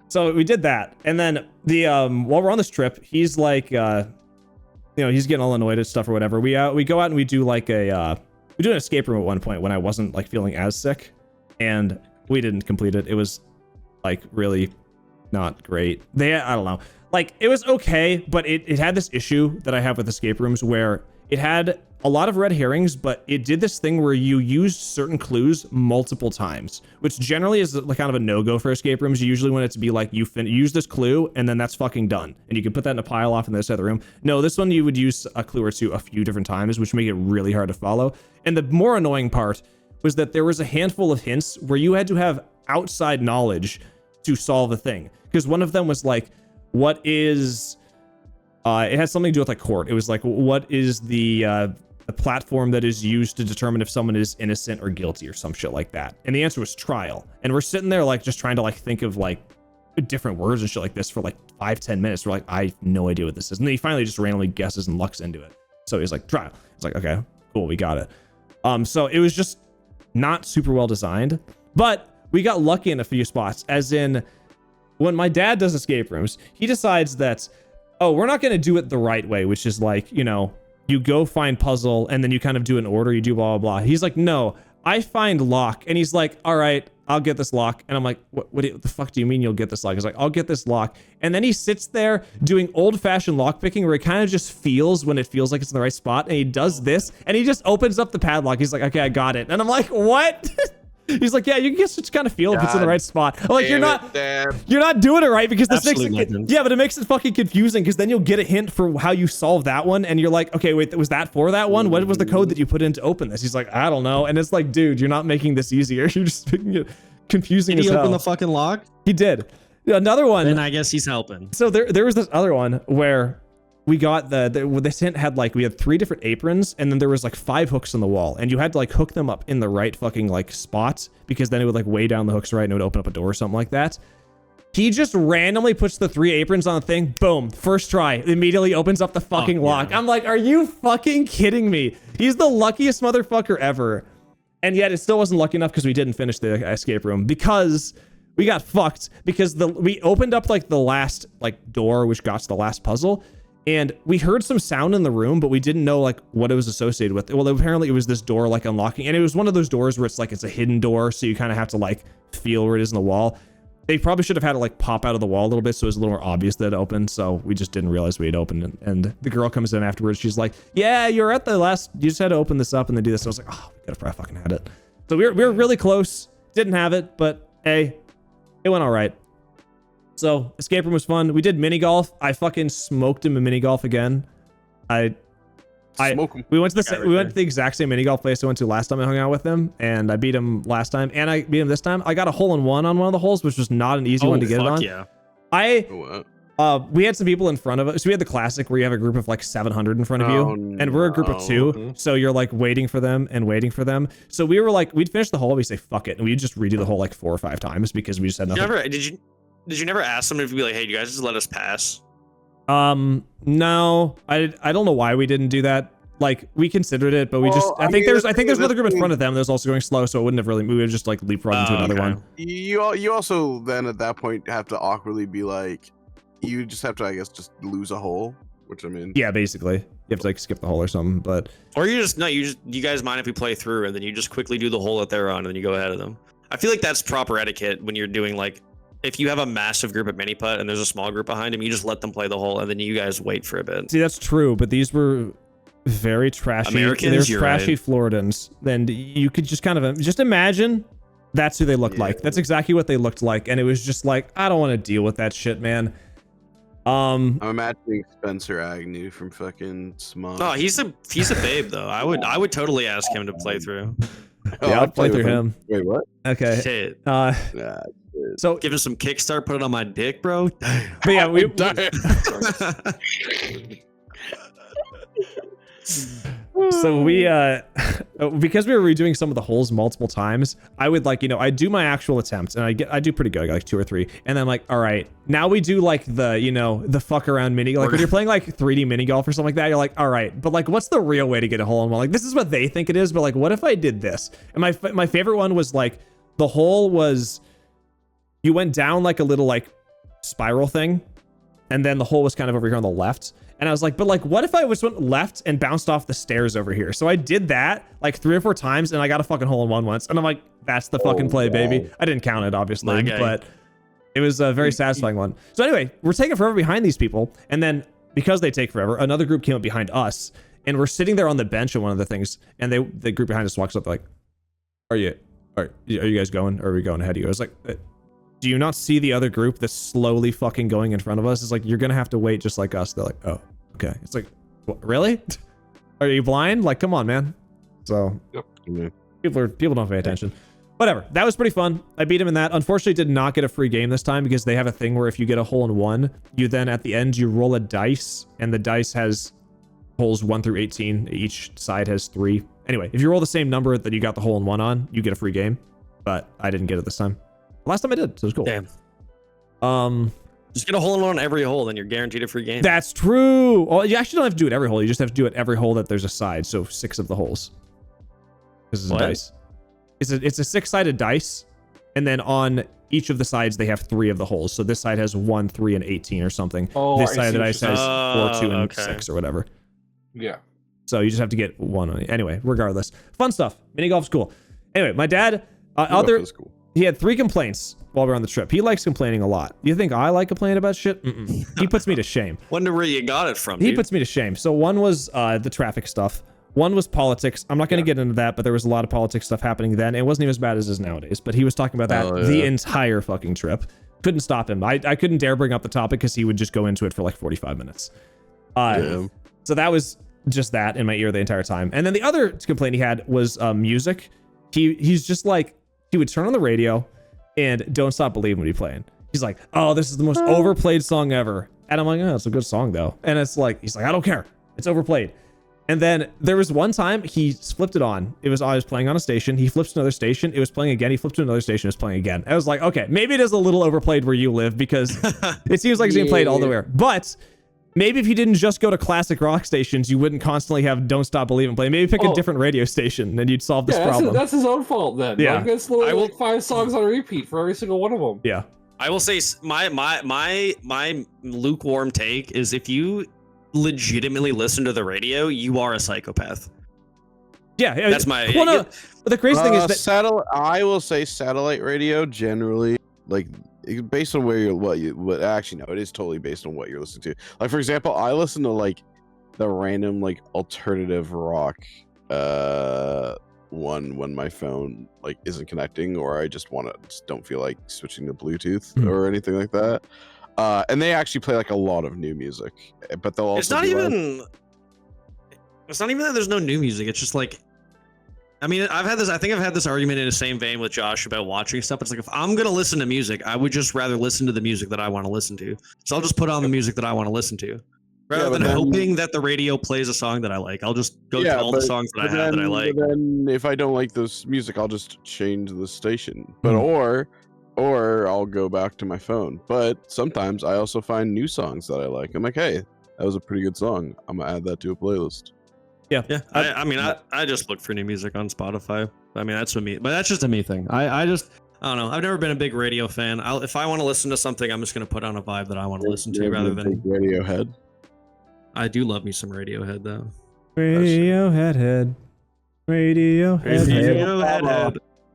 So we did that, and then the while we're on this trip, he's like he's getting all annoyed at stuff or whatever. We go out and we do like we do an escape room at one point when I wasn't like feeling as sick, and we didn't complete it. It was like really not great. I don't know. Like it was okay, but it had this issue that I have with escape rooms where it had a lot of red herrings, but it did this thing where you used certain clues multiple times, which generally is like kind of a no-go for escape rooms. Usually when it's be like, you use this clue and then that's fucking done. And you can put that in a pile off in this other room. No, this one you would use a clue or two a few different times, which make it really hard to follow. And the more annoying part was that there was a handful of hints where you had to have outside knowledge to solve a thing. Because one of them was like, what is... it had something to do with like court. It was like, what is the platform that is used to determine if someone is innocent or guilty or some shit like that? And the answer was trial. And we're sitting there like just trying to like think of like different words and shit like this for like 5-10 minutes. We're like, I have no idea what this is. And then he finally just randomly guesses and lucks into it. So he's like, trial. It's like, okay, cool, we got it. So it was just not super well designed, but we got lucky in a few spots. As in, when my dad does escape rooms, he decides that, oh, we're not going to do it the right way, which is like, you know, you go find puzzle and then you kind of do an order, you do blah, blah, blah. He's like, no, I find lock. And he's like, all right, I'll get this lock. And I'm like, what the fuck do you mean you'll get this lock? He's like, I'll get this lock. And then he sits there doing old fashioned lock picking where he kind of just feels when it feels like it's in the right spot. And he does this and he just opens up the padlock. He's like, okay, I got it. And I'm like, what? He's like, yeah, you can just kind of feel if it's in the right spot. I'm like, you're not doing it right because this makes it, yeah, but it makes it fucking confusing because then you'll get a hint for how you solve that one. And you're like, okay, wait, was that for that one? What was the code that you put in to open this? He's like, I don't know. And it's like, dude, you're not making this easier. You're just making it confusing as hell. Did he open the fucking lock? He did. Another one. Then I guess he's helping. So there was this other one where we got this hint had like, we had 3 different aprons and then there was like 5 hooks on the wall and you had to like hook them up in the right fucking like spot because then it would like weigh down the hooks right and it would open up a door or something like that. He just randomly puts the 3 aprons on the thing. Boom. First try. Immediately opens up the fucking lock. I'm like, are you fucking kidding me? He's the luckiest motherfucker ever. And yet it still wasn't lucky enough because we didn't finish the escape room because we got fucked because we opened up like the last like door, which got to the last puzzle. And we heard some sound in the room, but we didn't know like what it was associated with. Well, apparently it was this door like unlocking, and it was one of those doors where it's like it's a hidden door, so you kind of have to like feel where it is in the wall. They probably should have had it like pop out of the wall a little bit, so it was a little more obvious that it opened. So we just didn't realize we had opened it. And the girl comes in afterwards. She's like, "Yeah, you're at the last. You just had to open this up and then do this." And I was like, "Oh, we could have probably fucking had it." So we were really close. Didn't have it, but hey, it went all right. So escape room was fun. We did mini golf. I fucking smoked him in mini golf again. We went to the exact same mini golf place I went to last time I hung out with him, and I beat him last time, and I beat him this time. I got a hole in one on one of the holes, which was not an easy one to get it on. Yeah. We had some people in front of us. So we had the classic where you have a group of like 700 in front of you, and we're a group of 2, so you're like waiting for them and waiting for them. So we were like, we'd finish the hole, we say fuck it, and we'd just redo the hole like 4 or 5 times because we just had nothing. Did you never ask them to be like, hey, you guys just let us pass? No, I don't know why we didn't do that. Like we considered it, but we just I think there's another group in front of them that was also going slow, so it wouldn't have really, we would just like leapfrog into another one. You also then at that point have to awkwardly be like, you just have to, I guess, just lose a hole, which I mean, yeah, basically you have to like skip the hole or something. But or you guys mind if we play through and then you just quickly do the hole that they're on and then you go ahead of them. I feel like that's proper etiquette when you're doing like, if you have a massive group at mini putt and there's a small group behind him, you just let them play the hole and then you guys wait for a bit. See, that's true, but these were very trashy Americans. They're trashy right. Floridans. Then you could just kind of just imagine that's who they looked like. That's exactly what they looked like, and it was just like, I don't want to deal with that shit, man. I'm imagining Spencer Agnew from fucking Smog. Oh, he's a babe though. I would totally ask him to play through. Yeah, I'd play through him. Wait, what? Okay. Shit. So give him some kickstart, put it on my dick, bro. But yeah, so we because we were redoing some of the holes multiple times, I would like, I do my actual attempt and I do pretty good. I got like 2 or 3, and then I'm like, all right, now we do like the fuck around mini, like when you're playing like 3D mini golf or something like that, you're like, all right, but like what's the real way to get a hole in one? Like this is what they think it is, but like what if I did this? And my favorite one was like the hole was, you went down like a little like spiral thing, and then the hole was kind of over here on the left. And I was like, but like, what if I went left and bounced off the stairs over here? So I did that like 3 or 4 times, and I got a fucking hole in one once. And I'm like, that's the fucking play, baby. I didn't count it, obviously, but it was a very satisfying one. So anyway, we're taking forever behind these people. And then because they take forever, another group came up behind us. And we're sitting there on the bench of one of the things, and the group behind us walks up, like, are you guys going? Or are we going ahead of you? I was like, do you not see the other group that's slowly fucking going in front of us? It's like, you're gonna have to wait just like us. They're like, oh, okay. It's like, what, really? Are you blind? Like, come on, man. So Yep. people don't pay attention. Whatever. That was pretty fun. I beat him in that. Unfortunately, did not get a free game this time because they have a thing where if you get a hole in one, you then at the end you roll a dice, and the dice has holes 1 through 18. Each side has 3. Anyway, if you roll the same number that you got the hole in one on, you get a free game. But I didn't get it this time. Last time I did, so it was cool. Damn. Just get a hole in one on every hole, then you're guaranteed a free game. That's true. Well, you actually don't have to do it every hole. You just have to do it every hole that there's a side. So 6 of the holes. This is a dice. It's a 6-sided dice, and then on each of the sides they have 3 of the holes. So this side has 1, 3, and 18 or something. Oh, this I side of see the what dice you're has saying. 4, 2, and 6 or whatever. Yeah. So you just have to get 1 on it. Anyway, regardless, fun stuff. Mini golf's cool. Anyway, my dad, Cool. he had 3 complaints while we were on the trip. He likes complaining a lot. You think I like complaining about shit? Mm-mm. He puts me to shame. Wonder where you got it from, He dude. puts me to shame. So one was the traffic stuff. One was politics. I'm not going to get into that, but there was a lot of politics stuff happening then. It wasn't even as bad as it is nowadays, but he was talking about that the entire fucking trip. Couldn't stop him. I couldn't dare bring up the topic because he would just go into it for like 45 minutes. So that was just that in my ear the entire time. And then the other complaint he had was music. He's just like, he would turn on the radio and Don't Stop Believing would be playing. He's like, oh, this is the most overplayed song ever. And I'm like, oh, it's a good song though. And it's like, he's like, I don't care. It's overplayed. And then there was one time he flipped it on. I was playing on a station. He flips to another station. It was playing again. He flipped to another station. It was playing again. I was like, okay, maybe it is a little overplayed where you live because it seems like it's being played all the way. But maybe if you didn't just go to classic rock stations, you wouldn't constantly have Don't Stop Believing play. Maybe pick a different radio station and you'd solve this problem. That's his own fault then. Yeah. Like, that's literally like 5 songs on repeat for every single one of them. Yeah. I will say my lukewarm take is if you legitimately listen to the radio, you are a psychopath. Yeah, that's my. Well, no, the crazy thing is that I will say satellite radio generally, like based on where what actually no, it is totally based on what you're listening to. Like for example, I listen to like the random like alternative rock one when my phone like isn't connecting or I just don't feel like switching to Bluetooth or anything like that. And they actually play like a lot of new music, but they'll also. It's not even that there's no new music. It's just like, I mean, I think I've had this argument in the same vein with Josh about watching stuff. It's like, if I'm going to listen to music, I would just rather listen to the music that I want to listen to. So I'll just put on the music that I want to listen to. Rather than hoping that the radio plays a song that I like. I'll just go to all the songs that I have that I like. But then if I don't like this music, I'll just change the station. But or I'll go back to my phone. But sometimes I also find new songs that I like. I'm like, hey, that was a pretty good song. I'm gonna add that to a playlist. Yeah. I just look for new music on Spotify. I mean, that's what me, but that's just a me thing. I don't know. I've never been a big radio fan. If I want to listen to something, I'm just gonna put on a vibe that I want to listen to rather than Radiohead. I do love me some Radiohead though. Radiohead.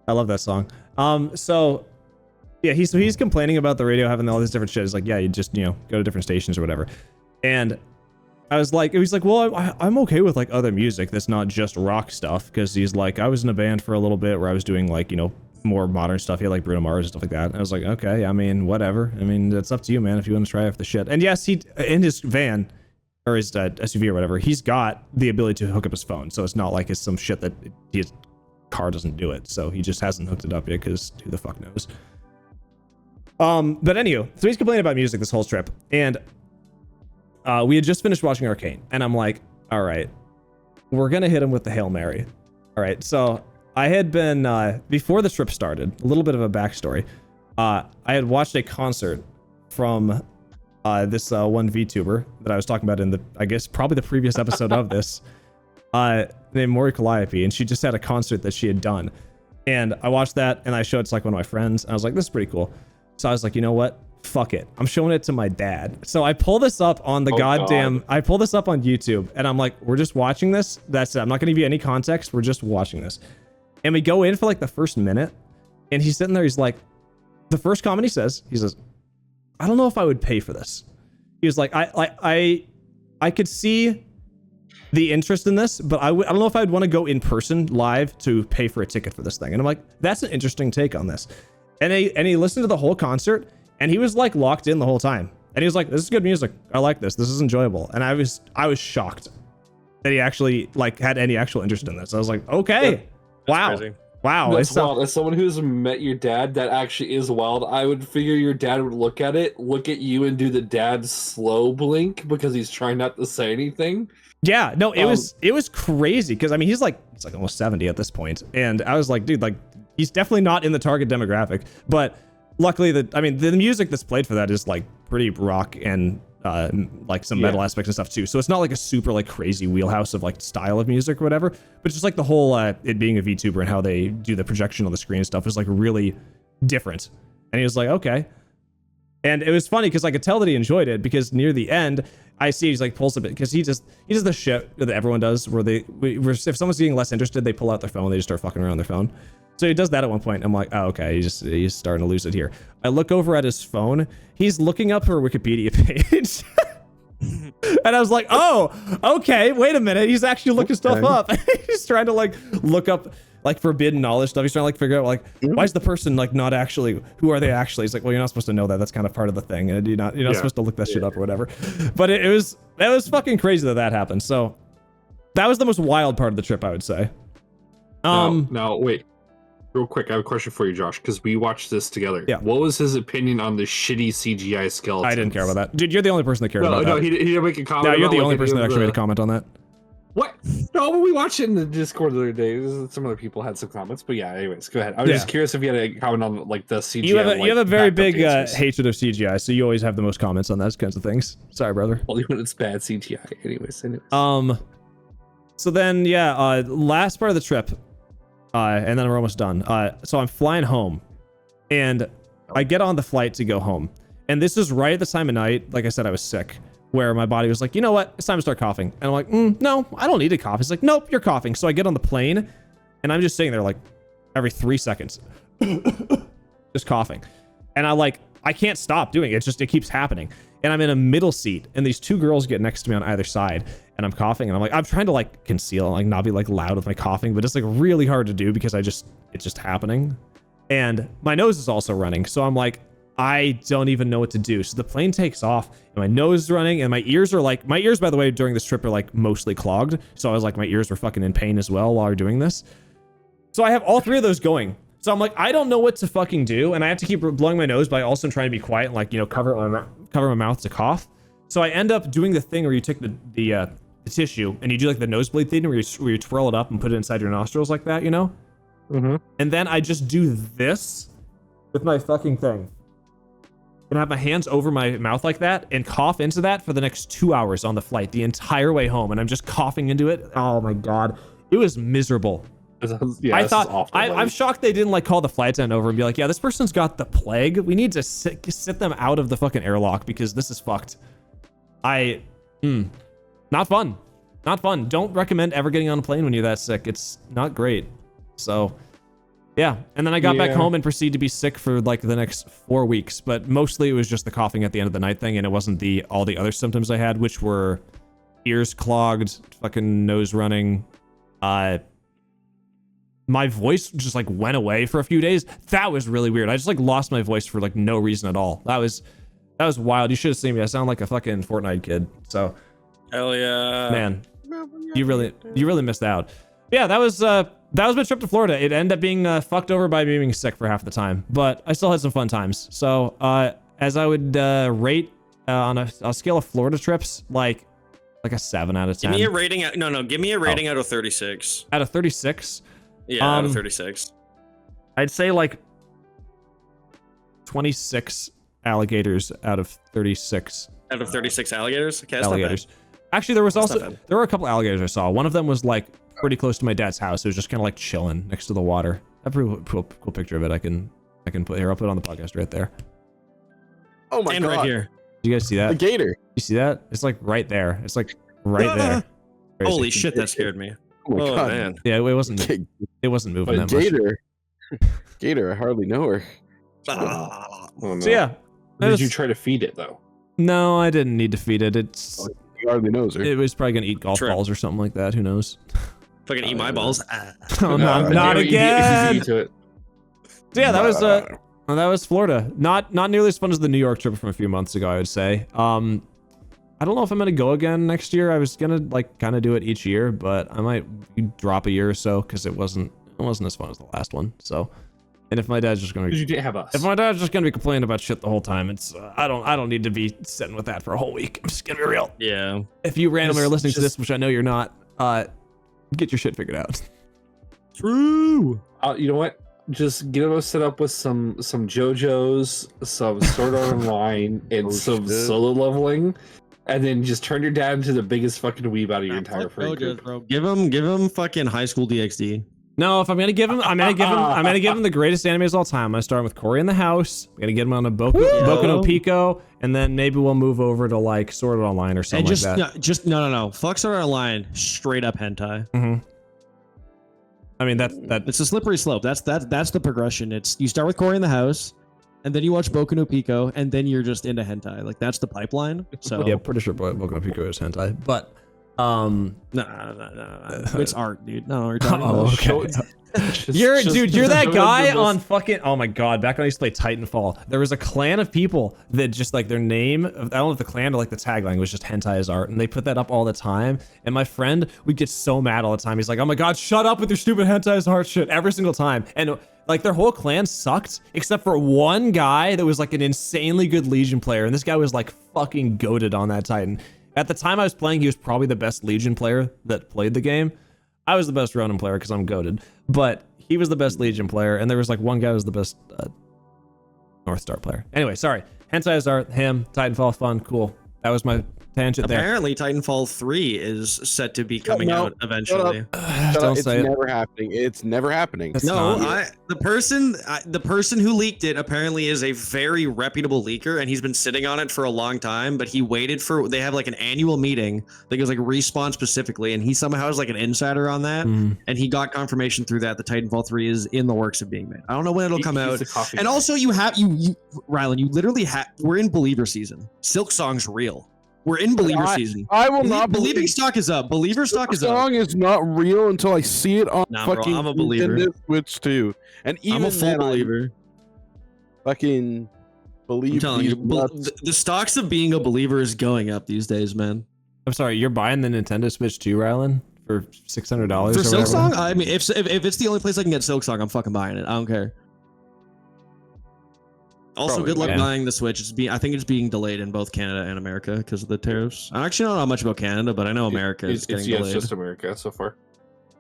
I love that song. So yeah, he's complaining about the radio having all this different shit. It's like, yeah, you just, go to different stations or whatever. And I was like, well, I'm okay with like other music that's not just rock stuff. Cause he's like, I was in a band for a little bit where I was doing like, more modern stuff. He had like Bruno Mars and stuff like that. And I was like, okay, I mean, whatever. I mean, it's up to you, man, if you want to try off the shit. And yes, he, in his van or his SUV or whatever, he's got the ability to hook up his phone. So it's not like it's some shit that his car doesn't do it. So he just hasn't hooked it up yet because who the fuck knows. But anyway, so he's complaining about music this whole trip. And we had just finished watching Arcane. And I'm like, all right, we're going to hit him with the Hail Mary. All right, so I had been, before the trip started, a little bit of a backstory. I had watched a concert from this one VTuber that I was talking about in I guess, probably the previous episode of this, named Mori Calliope, and she just had a concert that she had done. And I watched that, and I showed it to like one of my friends, and I was like, this is pretty cool. So I was like, you know what? Fuck it. I'm showing it to my dad. So I pull this up on the I pull this up on YouTube, and I'm like, we're just watching this. That's it. I'm not going to give you any context. We're just watching this. And we go in for like the first minute, and he's sitting there. He's like, the first comment he says, I don't know if I would pay for this. He was like, I could see the interest in this, but I don't know if I'd want to go in person live to pay for a ticket for this thing. And I'm like, that's an interesting take on this. And he listened to the whole concert, and he was like locked in the whole time. And he was like, this is good music. I like this. This is enjoyable. And I was shocked that he actually like had any actual interest in this. I was like, okay, wow. Crazy. Wow. That's wild. As someone who's met your dad, that actually is wild. I would figure your dad would look at you and do the dad slow blink because he's trying not to say anything. Yeah, no, it was crazy because I mean he's like almost 70 at this point, and I was like, dude, like he's definitely not in the target demographic. But luckily, the music that's played for that is like pretty rock and like some metal aspects and stuff too. So it's not like a super like crazy wheelhouse of like style of music or whatever, but just like the whole it being a VTuber and how they do the projection on the screen and stuff is like really different. And he was like, okay. And it was funny because I could tell that he enjoyed it because near the end, I see he's like pulls a bit because he does the shit that everyone does where if someone's getting less interested, they pull out their phone, they just start fucking around their phone. So he does that at one point. I'm like, oh, okay, he's starting to lose it here. I look over at his phone. He's looking up her Wikipedia page. And I was like, oh, okay, wait a minute. He's actually looking stuff up. He's trying to like look up like forbidden knowledge stuff. He's trying to like figure out like, why is the person like not actually, who are they actually? He's like, well, you're not supposed to know that. That's kind of part of the thing. And you're not supposed to look that shit up or whatever. But it was fucking crazy that happened. So that was the most wild part of the trip, I would say. Now wait. Real quick, I have a question for you, Josh, because we watched this together. Yeah. What was his opinion on the shitty CGI skeletons? I didn't care about that. Dude, you're the only person that cared about that. No, he didn't make a comment. No, you're the about, only like, person that actually made a comment on that. What? No, but we watched it in the Discord the other day. Some other people had some comments, but yeah. Anyways, go ahead. I was just curious if you had a comment on like the CGI. You have a very big hatred of CGI, so you always have the most comments on those kinds of things. Sorry, brother. Only when it's bad CGI. Anyways. So then, last part of the trip, and then we're almost done. So I'm flying home, and I get on the flight to go home, and this is right at the time of night. Like I said, I was sick, where my body was like, you know what? It's time to start coughing. And I'm like, no, I don't need to cough. It's like, nope, you're coughing. So I get on the plane, and I'm just sitting there like every 3 seconds, just coughing, and I can't stop doing it. It keeps happening. And I'm in a middle seat, and these two girls get next to me on either side, and I'm coughing, and I'm trying to like conceal, like not be like loud with my coughing, but it's like really hard to do because it's just happening. And my nose is also running. So I'm like, I don't even know what to do. So the plane takes off, and my nose is running, and my ears, by the way, during this trip are like mostly clogged. So I was like, my ears were fucking in pain as well while we're doing this. So I have all three of those going. So I'm like, I don't know what to fucking do, and I have to keep blowing my nose, but I also trying to be quiet and like, cover my mouth to cough. So I end up doing the thing where you take the tissue and you do like the nosebleed thing where you twirl it up and put it inside your nostrils like that, Mm-hmm. And then I just do this with my fucking thing and have my hands over my mouth like that and cough into that for the next 2 hours on the flight, the entire way home, and I'm just coughing into it. Oh my god, it was miserable. Yeah, I thought I'm shocked they didn't like call the flight attendant over and be like, yeah, this person's got the plague. We need to sit them out of the fucking airlock because this is fucked. Not fun. Not fun. Don't recommend ever getting on a plane when you're that sick. It's not great. So yeah. And then I got back home and proceeded to be sick for like the next 4 weeks, but mostly it was just the coughing at the end of the night thing. And it wasn't all the other symptoms I had, which were ears clogged, fucking nose running, my voice just like went away for a few days. That was really weird. I just like lost my voice for like no reason at all. That was wild. You should have seen me. I sound like a fucking Fortnite kid. So hell yeah, man, you really missed out. Yeah, that was my trip to Florida. It ended up being fucked over by me being sick for half the time, but I still had some fun times. So as I would rate on a scale of Florida trips, like a 7 out of 10. Give me a rating. Give me a rating out of 36. Out of 36. Yeah, out of 36. I'd say like 26 alligators out of 36. Out of 36 alligators? Okay, that's alligators. Actually, there were a couple alligators I saw. One of them was like pretty close to my dad's house. It was just kind of like chilling next to the water. I have a pretty cool picture of it. I can put here. I'll put it on the podcast right there. Oh my god! Right here. Do you guys see that? The gator. You see that? It's like right there. It's like right there. Crazy. Holy shit! That scared me. Oh my god, man. Yeah, it wasn't moving that gator. Much. Gator, I hardly know her. Oh, no. So yeah. Did you try to feed it though? No, I didn't need to feed it. It's He hardly knows her. It was probably gonna eat golf True. balls or something like that. Who knows? Fucking eat my balls. Ah. Oh, not If he's again. easy to it. So yeah, that was Florida. Not nearly as fun as the New York trip from a few months ago, I would say. I don't know if I'm gonna go again next year. I was gonna like kind of do it each year, but I might drop a year or so because it wasn't as fun as the last one. So, and if my dad's just gonna, Because you didn't have us. if my dad's just gonna be complaining about shit the whole time, it's I don't need to be sitting with that for a whole week. I'm just gonna be real. Yeah. If you randomly are Just- listening to this, which I know you're not, get your shit figured out. True. You know what? Just get us set up with some JoJo's, some Sword Art Online, and Oh, some shit. solo leveling, and then just turn your dad into the biggest fucking weeb out of your entire friend group. Bro. Give him fucking high school DxD. No, if I'm gonna give him, I'm gonna give him the greatest animes of all time. I'm gonna start with Cory in the House. I'm gonna get him on a Boku no Pico, and then maybe we'll move over to like Sword Art Online or something And just like that. no. Fuck Sword Art Online. Straight up hentai. I mean that It's a slippery slope. That's the progression. It's you start with Cory in the House, and then you watch Boku no Pico, and then you're just into hentai. Like that's the pipeline. So yeah, pretty sure Boku no Pico is hentai, but no. It's art, dude. No, you're talking oh, about. okay. Just- You're just- you're that just- guy just- on fucking oh my god, back when I used to play Titanfall, there was a clan of people that just like their name, I don't know if the clan or like the tagline was just hentai is art, and they put that up all the time, and my friend would get so mad all the time. He's like, oh my god, shut up with your stupid hentai is art shit every single time. And like their whole clan sucked except for one guy that was like an insanely good Legion player, and this guy was like fucking goated on that Titan. At the time I was playing, he was probably the best Legion player that played the game. I was the best Ronin player because I'm goated, but he was the best Legion player, and there was like one guy who was the best North Star player. Anyway, sorry. Hentai is art, him, Titanfall, fun, cool. That was my tangent there. Apparently, Titanfall 3 is set to be coming no, out eventually. Don't It's say it. never happening. It's never happening. It's No, not. the person who leaked it apparently is a very reputable leaker, and he's been sitting on it for a long time. But he waited for they have like an annual meeting. I think it was like Respawn specifically, and he somehow is like an insider on that, Mhm. and he got confirmation through that the Titanfall 3 is in the works of being made. I don't know when it'll come He's out. a coffee And guy. also, you Rylan, you literally have. We're in Believer season. Silk Song's real. We're in Believer season. I will not Believing believe stock is up. Believer stock the is up. song is not real until I see it on Nah, bro, fucking I'm a believer. Nintendo Switch too. And even I'm a full then, I believer. fucking believe I'm telling these you, nuts. the stocks of being a believer is going up these days, man. I'm sorry, you're buying the Nintendo Switch too, Rylan? For $600 For or Silk whatever? Song, I mean, if it's the only place I can get Silk Song, I'm fucking buying it. I don't care. Also, Probably good luck yeah. buying the Switch. I think it's being delayed in both Canada and America because of the tariffs. I actually don't know much about Canada, but I know America is getting it's delayed. just America so far.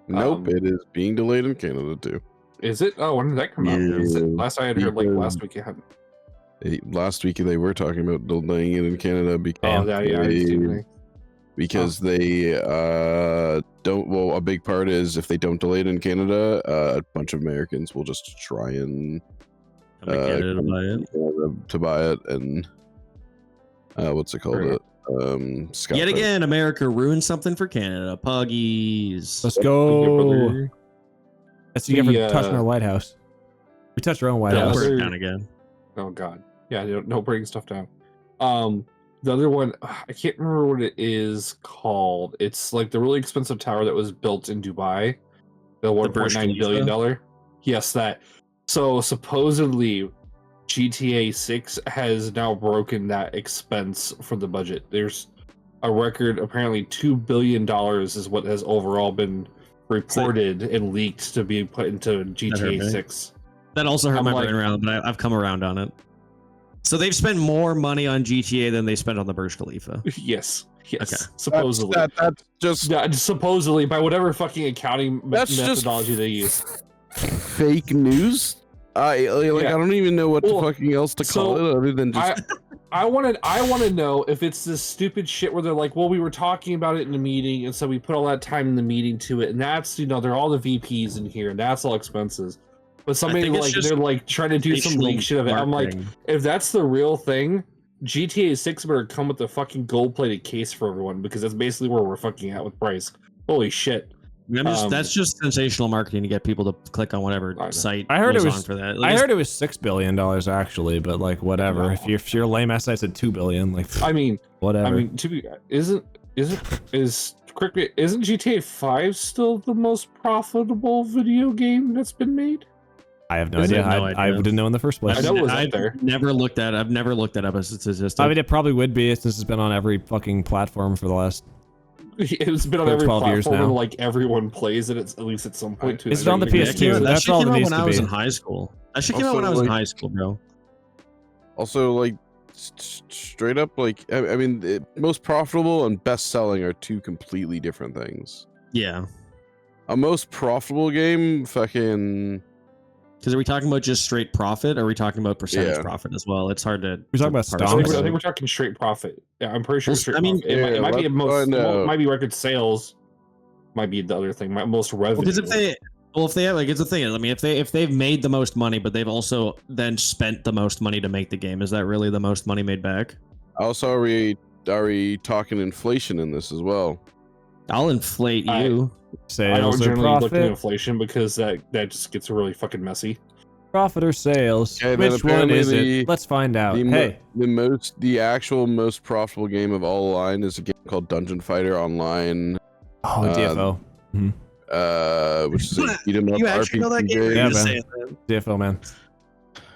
Nope, it is being delayed in Canada too. Is it? Oh, when did that come out? Is it, Yeah. last I had heard, like last week it had. Last week they were talking about delaying it in Canada because Oh, yeah, I didn't see anything. they don't. Well, a big part is if they don't delay it in Canada, a bunch of Americans will just try and Come to Canada to buy it. to buy it, and what's it called? Right. Scalp Yet it. again, America ruined something for Canada. Puggies. Let's Your go. brother- That's what you get The, for touching our White House. We touched our own White Yeah, House. we're Those are- down again. Oh God, yeah, don't bring stuff down. The other one, I can't remember what it is called. It's like the really expensive tower that was built in Dubai, the Burj 1.9 billion dollar. Yes, that. So supposedly, GTA 6 has now broken that expense for the budget. There's a record, apparently $2 billion is what has overall been reported and leaked to be put into hurt GTA me. 6. That also hurt I'm my like- brain around, but I've come around on it. So they've spent more money on GTA than they spent on the Burj Khalifa. Yes, Okay. supposedly. That's just Yeah, supposedly by whatever fucking accounting That's just methodology they use. fake news. I don't even know what Well, fucking else to call so it other than just I want to know if it's this stupid shit where they're like, well, we were talking about it in a meeting, and so we put all that time in the meeting to it, and that's they're all the VPs in here, and that's all expenses. But somebody think it's like just they're like trying to do some leak shit of it. I'm like, marketing. if that's the real thing, GTA 6 better come with a fucking gold-plated case for everyone because that's basically where we're fucking at with price. Holy shit! That's just sensational marketing to get people to click on whatever I know. site I heard it was was- on for that. I heard it was $6 billion actually, but like whatever. No. If your lame ass site said $2 billion, like I mean, whatever. to be isn't Correct me, isn't GTA 5 still the most profitable video game that's been made? I have no Is it? idea. No I idea. didn't know in the first place. I know it was up I've there. never looked at. I've never looked at up as a statistic. I mean, it probably would be since it's been on every fucking platform for the last. It's been on For every 12 years platform and now. like everyone plays it at least at some point too. Is it on the Every PS2? game. that That's shit all came it out needs when to I was be. in high school. That shit came out Also, when I was in like- high school, bro. Also, like, straight up, like, I mean, most profitable and best selling are two completely different things. Yeah. A most profitable game, fucking. Because are we talking about just straight profit, or are we talking about percentage Yeah. profit as well? It's hard to. We're talking about to parse I stomps. think, it. I think we're talking straight profit. Yeah, I'm pretty sure. Well, Straight I mean- profit. It might be let's most. find out. Might be record sales. Might be the other thing. Most revenue. Because if they have, like, it's the thing. I mean, if they've made the most money, but they've also then spent the most money to make the game, is that really the most money made back? Also, are we talking inflation in this as well? I'll inflate I- you. I Sales don't or generally look at profit? inflation because that just gets really fucking messy. Profit or sales? Okay, then Which one apparently is the- it? Let's find out. The, Hey, the actual most profitable game of all line is a game called Dungeon Fighter Online, oh DFO, which is a beat 'em up You actually know that RPG game? Or game. Yeah, you just man. saying that? DFO man.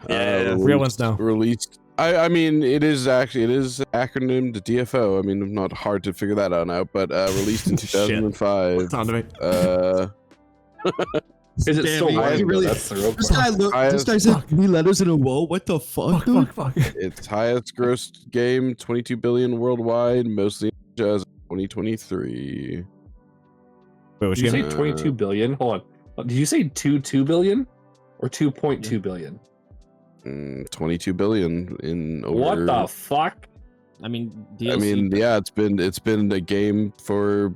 Yeah, real ones know. Released. I mean, it is acronym to DFO. I mean, not hard to figure that out, but released in Shit. 2005. On to me. Is it Damn, still he live? really- That's the real This question. guy, this guy said 3 letters in a row. What the fuck, dude? Fuck. Its highest grossed game, 22 billion worldwide, mostly in 2023. Wait, which Did you game? say 22 billion? Hold on. Did you say 2 billion or 2.2 billion? 22 billion in over. What the fuck? I mean, DLC. I mean, yeah, it's been a game for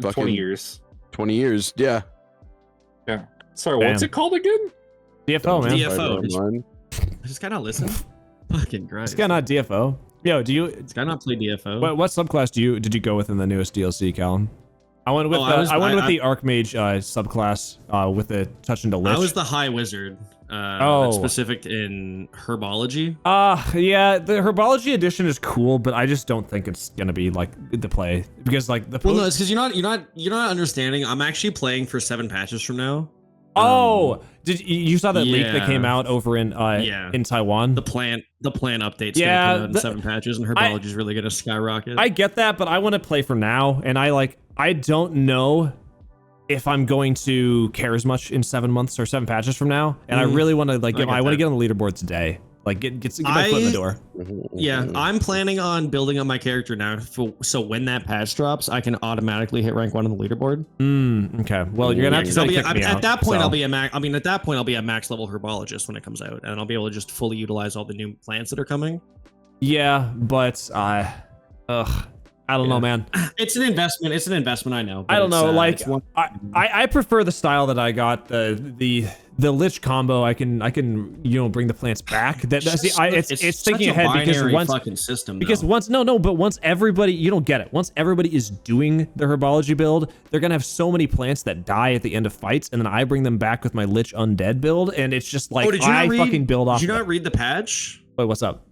20 Fucking- years. 20 years. Yeah. Sorry, what's Damn. it called again? DFO man. DFO. Fighter Online. Does this guy not listen? Fucking This Christ. guy not DFO. Yo, do you? This guy not play DFO. What subclass did you go with in the newest DLC, Callum? I went with I was- the Archmage subclass with the touch into Lich. I was the High Wizard. Oh. That's specific in herbology. Yeah, the Herbology edition is cool, but I just don't think it's gonna be like the play because like the Well, no, it's because you're not understanding. I'm actually playing for 7 patches from now. Did you saw that leak that yeah. came out over in in Taiwan? The plan update's Yeah, gonna come out in 7 patches, and herbology is really gonna skyrocket. I get that, but I want to play for now, and I don't know if I'm going to care as much in 7 months or 7 patches from now, and I really want to I get I want to that. get on the leaderboard today, like get my foot in the door. Yeah, I'm planning on building up my character now, so when that patch drops, I can automatically hit rank 1 on the leaderboard. Okay, well you're gonna have to I'll be, kick me at out, that point, so. I'll be a max. I mean, at that point, I'll be a max level herbologist when it comes out, and I'll be able to just fully utilize all the new plants that are coming. Yeah, but I don't know, man. It's an investment. It's an investment. I know. but I don't it's, know. Like it's one- I prefer the style that I got. The Lich combo. I can bring the plants back. It's thinking such a ahead because binary once fucking system. because though. once everybody, you don't get it. Once everybody is doing the herbology build, they're gonna have so many plants that die at the end of fights, and then I bring them back with my Lich undead build, and it's just like did you not read- fucking build off. Did you of not read the patch? Wait, what's up?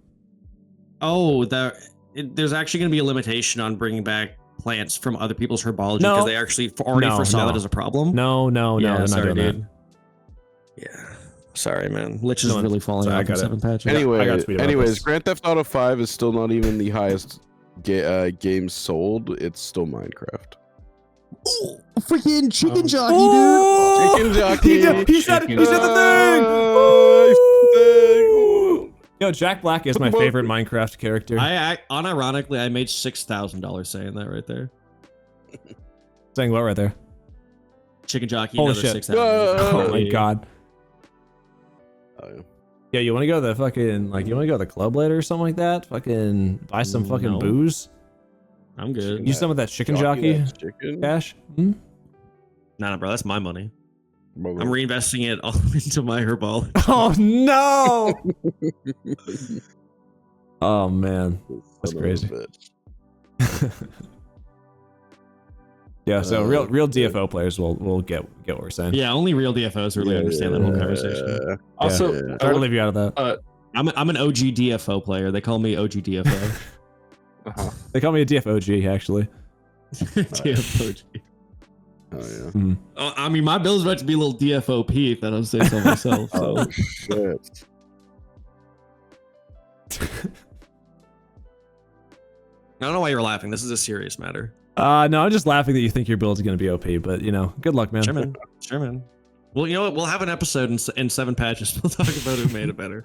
Oh, there's actually going to be a limitation on bringing back plants from other people's herbology No. because they actually already foresaw that as a problem. No, they're not sorry, doing dude. Yeah, sorry, man. Lich is No, really falling sorry, I off in got it. 7 patches. I got Anyway, a tweet about anyways, this. Grand Theft Auto 5 is still not even the highest game sold. It's still Minecraft. Freaking chicken jockey, Oh! Chicken jockey. He said the thing. Yo, Jack Black is my favorite Minecraft character. I unironically, I made $6,000 saying that right there. Saying what right there? Chicken jockey, Holy another shit. 6,000. Oh my god. Oh, yeah. Yeah, you want to go to the fucking you want to go to the club later or something like that? Fucking buy some fucking No. booze. I'm good. Use some of that chicken jockey that's chicken. cash. Hmm? Nah, bro, that's my money. Bro, I'm reinvesting it all into my herbology. Oh no! Oh man, that's son of a crazy. bitch. Yeah, so real DFO players will get what we're saying. Yeah, only real DFOs really understand that whole conversation. Yeah. Also, Yeah. Sorry to leave you out of that. I'm an OG DFO player. They call me OG DFO. Uh-huh. They call me a DFOG actually. DFOG. Oh yeah. Mm. I mean, my bill's about to be a little DFOP if I don't say so myself. So. Oh shit. I don't know why you're laughing. This is a serious matter. No, I'm just laughing that you think your build's gonna be OP, but you know, good luck, man. Sure, man. Sure, man. Well, you know what? We'll have an episode in 7 patches. We'll talk about who made it better.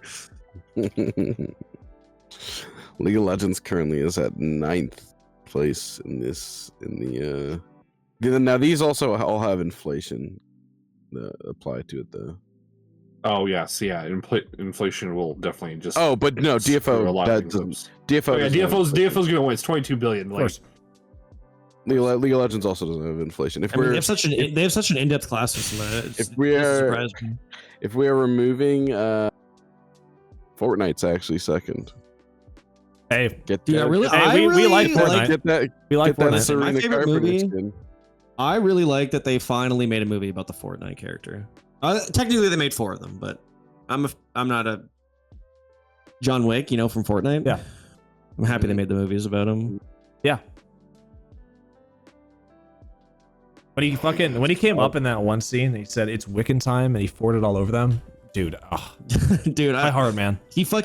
League of Legends currently is at 9th place in the now these also all have inflation applied to it though. Oh yes, yeah. Inflation will definitely just. Oh, but no, screw a lot of DFO. things That up. doesn't, DFO. Oh, yeah, DFO's gonna win. It's 22 billion. Of Like, course. League of Legends also doesn't have inflation. If I mean, we're they have such an in-depth class system. if we are removing Fortnite's actually second. Hey, Get Dude, that, we like Fortnite. get that we like get that Fortnite. Serena My favorite Carpenter movie- skin. I really like that they finally made a movie about the Fortnite character. Technically, they made 4 of them, but I'm not a John Wick, you know, from Fortnite. Yeah. I'm happy they made the movies about him. Yeah. When he came up in that one scene, he said it's Wiccan time, and he forwarded all over them. Dude, Dude, my heart, man. he someone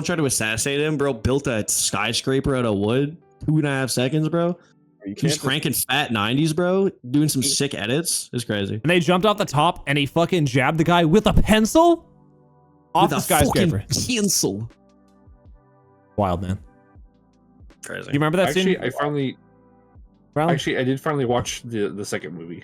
tried to assassinate him, bro. Built a skyscraper out of wood, 2.5 seconds, bro. You He was can't just- cranking fat 90s, bro. Doing some sick edits. It's crazy. And they jumped off the top, and he fucking jabbed the guy with a pencil off With the a skyscraper. fucking pencil. Wild, man. Crazy. You remember that actually, scene? Brown? I did finally watch the second movie.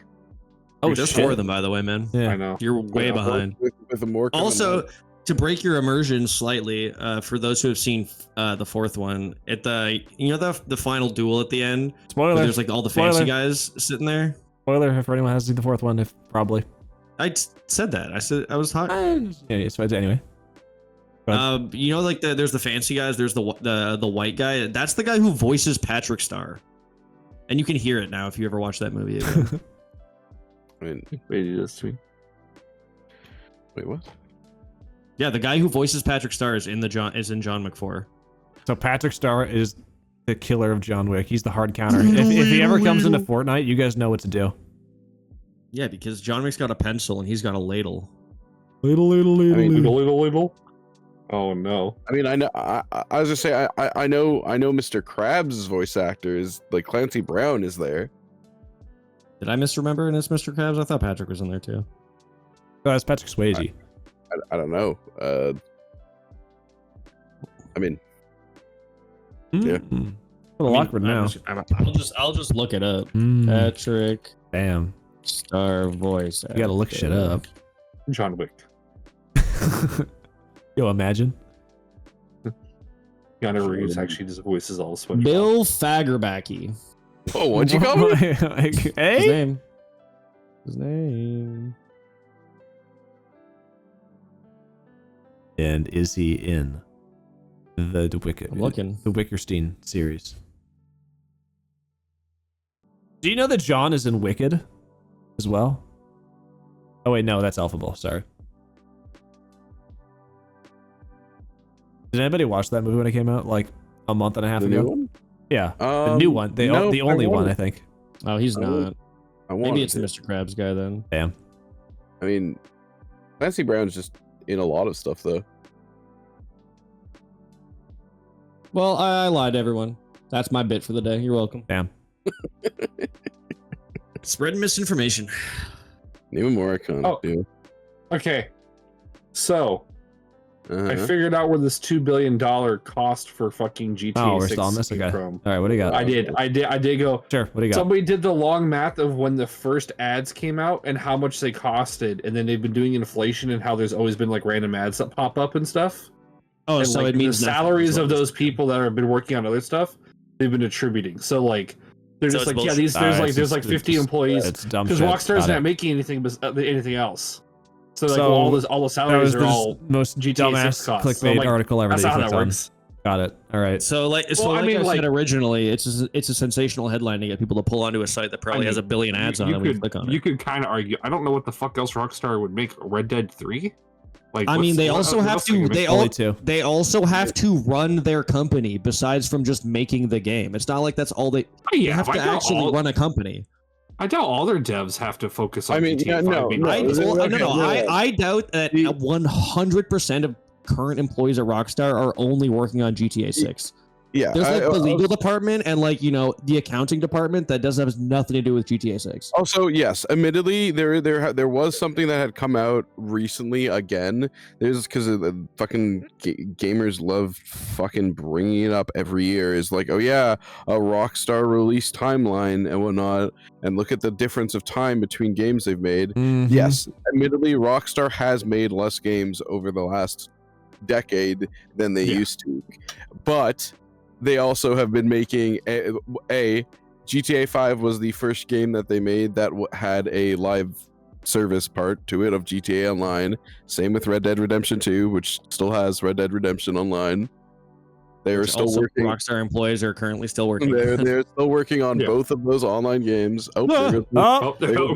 Oh, There's shit. 4 of them, by the way, man. Yeah. I know. You're way Yeah, behind. with the more Also, to break your immersion slightly, for those who have seen the 4th one, at the final duel at the end, where Spoiler. there's like all the fancy Spoiler. guys sitting there. Spoiler for anyone who hasn't seen the 4th one, if probably. Said that. I said I was hot. Yeah, it's fine. Anyway. You know, like there's the fancy guys. There's the white guy. That's the guy who voices Patrick Star, and you can hear it now if you ever watch that movie again. I mean, Wait, it is to me. wait, what? Yeah, the guy who voices Patrick Star is in John McFour. So Patrick Star is the killer of John Wick. He's the hard counter. If he ever comes into Fortnite, you guys know what to do. Yeah, because John Wick's got a pencil and he's got a ladle. Little. I mean, Little. Oh no. I mean, I know. I was just say I know Mr. Krabs' voice actor is like Clancy Brown is there. Did I misremember and it's Mr. Krabs? I thought Patrick was in there too. Oh, that's Patrick Swayze. I don't know. I mean, yeah. A little awkward now. I'll just look it up. Mm, Patrick damn. Star voice. You gotta look shit up. John Wick. Yo, imagine. Keanu Reeves actually just voices all the SpongeBob. Bill Fagerbacky. oh, what'd you call me? His Hey? name. His name. And is he in the Wicked? I'm looking. The Wickerstein series. Do you know that John is in Wicked as well? Oh wait, no, that's Alphable. Sorry. Did anybody watch that movie when it came out, like a month and a half The ago? new one? Yeah, the new one. The no, only I one, wanted- I think. Oh, he's I not. wanted- I Maybe wanted it's the to. Mr. Krabs guy then. Damn. I mean, Clancy Brown's just in a lot of stuff though. Well, I lied to everyone. That's my bit for the day. You're welcome. Damn. Spreading misinformation. Even more iconic. Oh. Dude. Okay. So I Uh-huh. figured out where this $2 billion cost for fucking GTA Oh, we're 6 still on this? came Okay. from. All right, what do you got? I did go. Sure, what do you got? Somebody did the long math of when the first ads came out and how much they costed, and then they've been doing inflation and how there's always been like random ads that pop up and stuff. Oh, And so like, it means the nothing salaries is what of it those people that have been working on other stuff, they've been attributing. So like, they're So just it's like, yeah, bullshit. there's like 50 employees It's dumb because shit. Rockstar's Got not it. making anything else. So like, So, well, all the That salaries was are the all most GTA 6 dumbass costs. clickbait So, like, article ever. that's that not you how that clicked on. works. Got it. All right. So like, Well, I mean, I like- said originally, it's a sensational headline to get people to pull onto a site that probably mean, has a billion ads on it when you click on You it. could kind of argue. I don't know what the fuck else Rockstar would make. Red Dead 3? Like, I mean, they what also have else are you to. gonna They make? Only all. two. They also have to run their company besides from just making the game. It's not like that's all they. They Yeah, have but to actually run a company. I doubt all their devs have to focus on I mean, GTA yeah, 5 no, being no, I released. well, no, okay, I doubt that The- 100% of current employees at Rockstar are only working on GTA 6. Yeah, There's like the legal department and like the accounting department that doesn't have nothing to do with GTA 6. also, yes, admittedly, there was something that had come out recently again. There's because the fucking gamers love fucking bringing it up every year. Is like, oh yeah, a Rockstar release timeline and whatnot, and look at the difference of time between games they've made. Mhm. Yes, admittedly, Rockstar has made less games over the last decade than they Yeah. used to, but they also have been making a GTA 5 was the first game that they made that had a live service part to it of GTA Online. Same with Red Dead Redemption 2, which still has Red Dead Redemption Online. They are Which still also working. Rockstar employees are currently still working. They're still working on Yeah. both of those online games. Oh, Ah. there goes- Oh, Oh,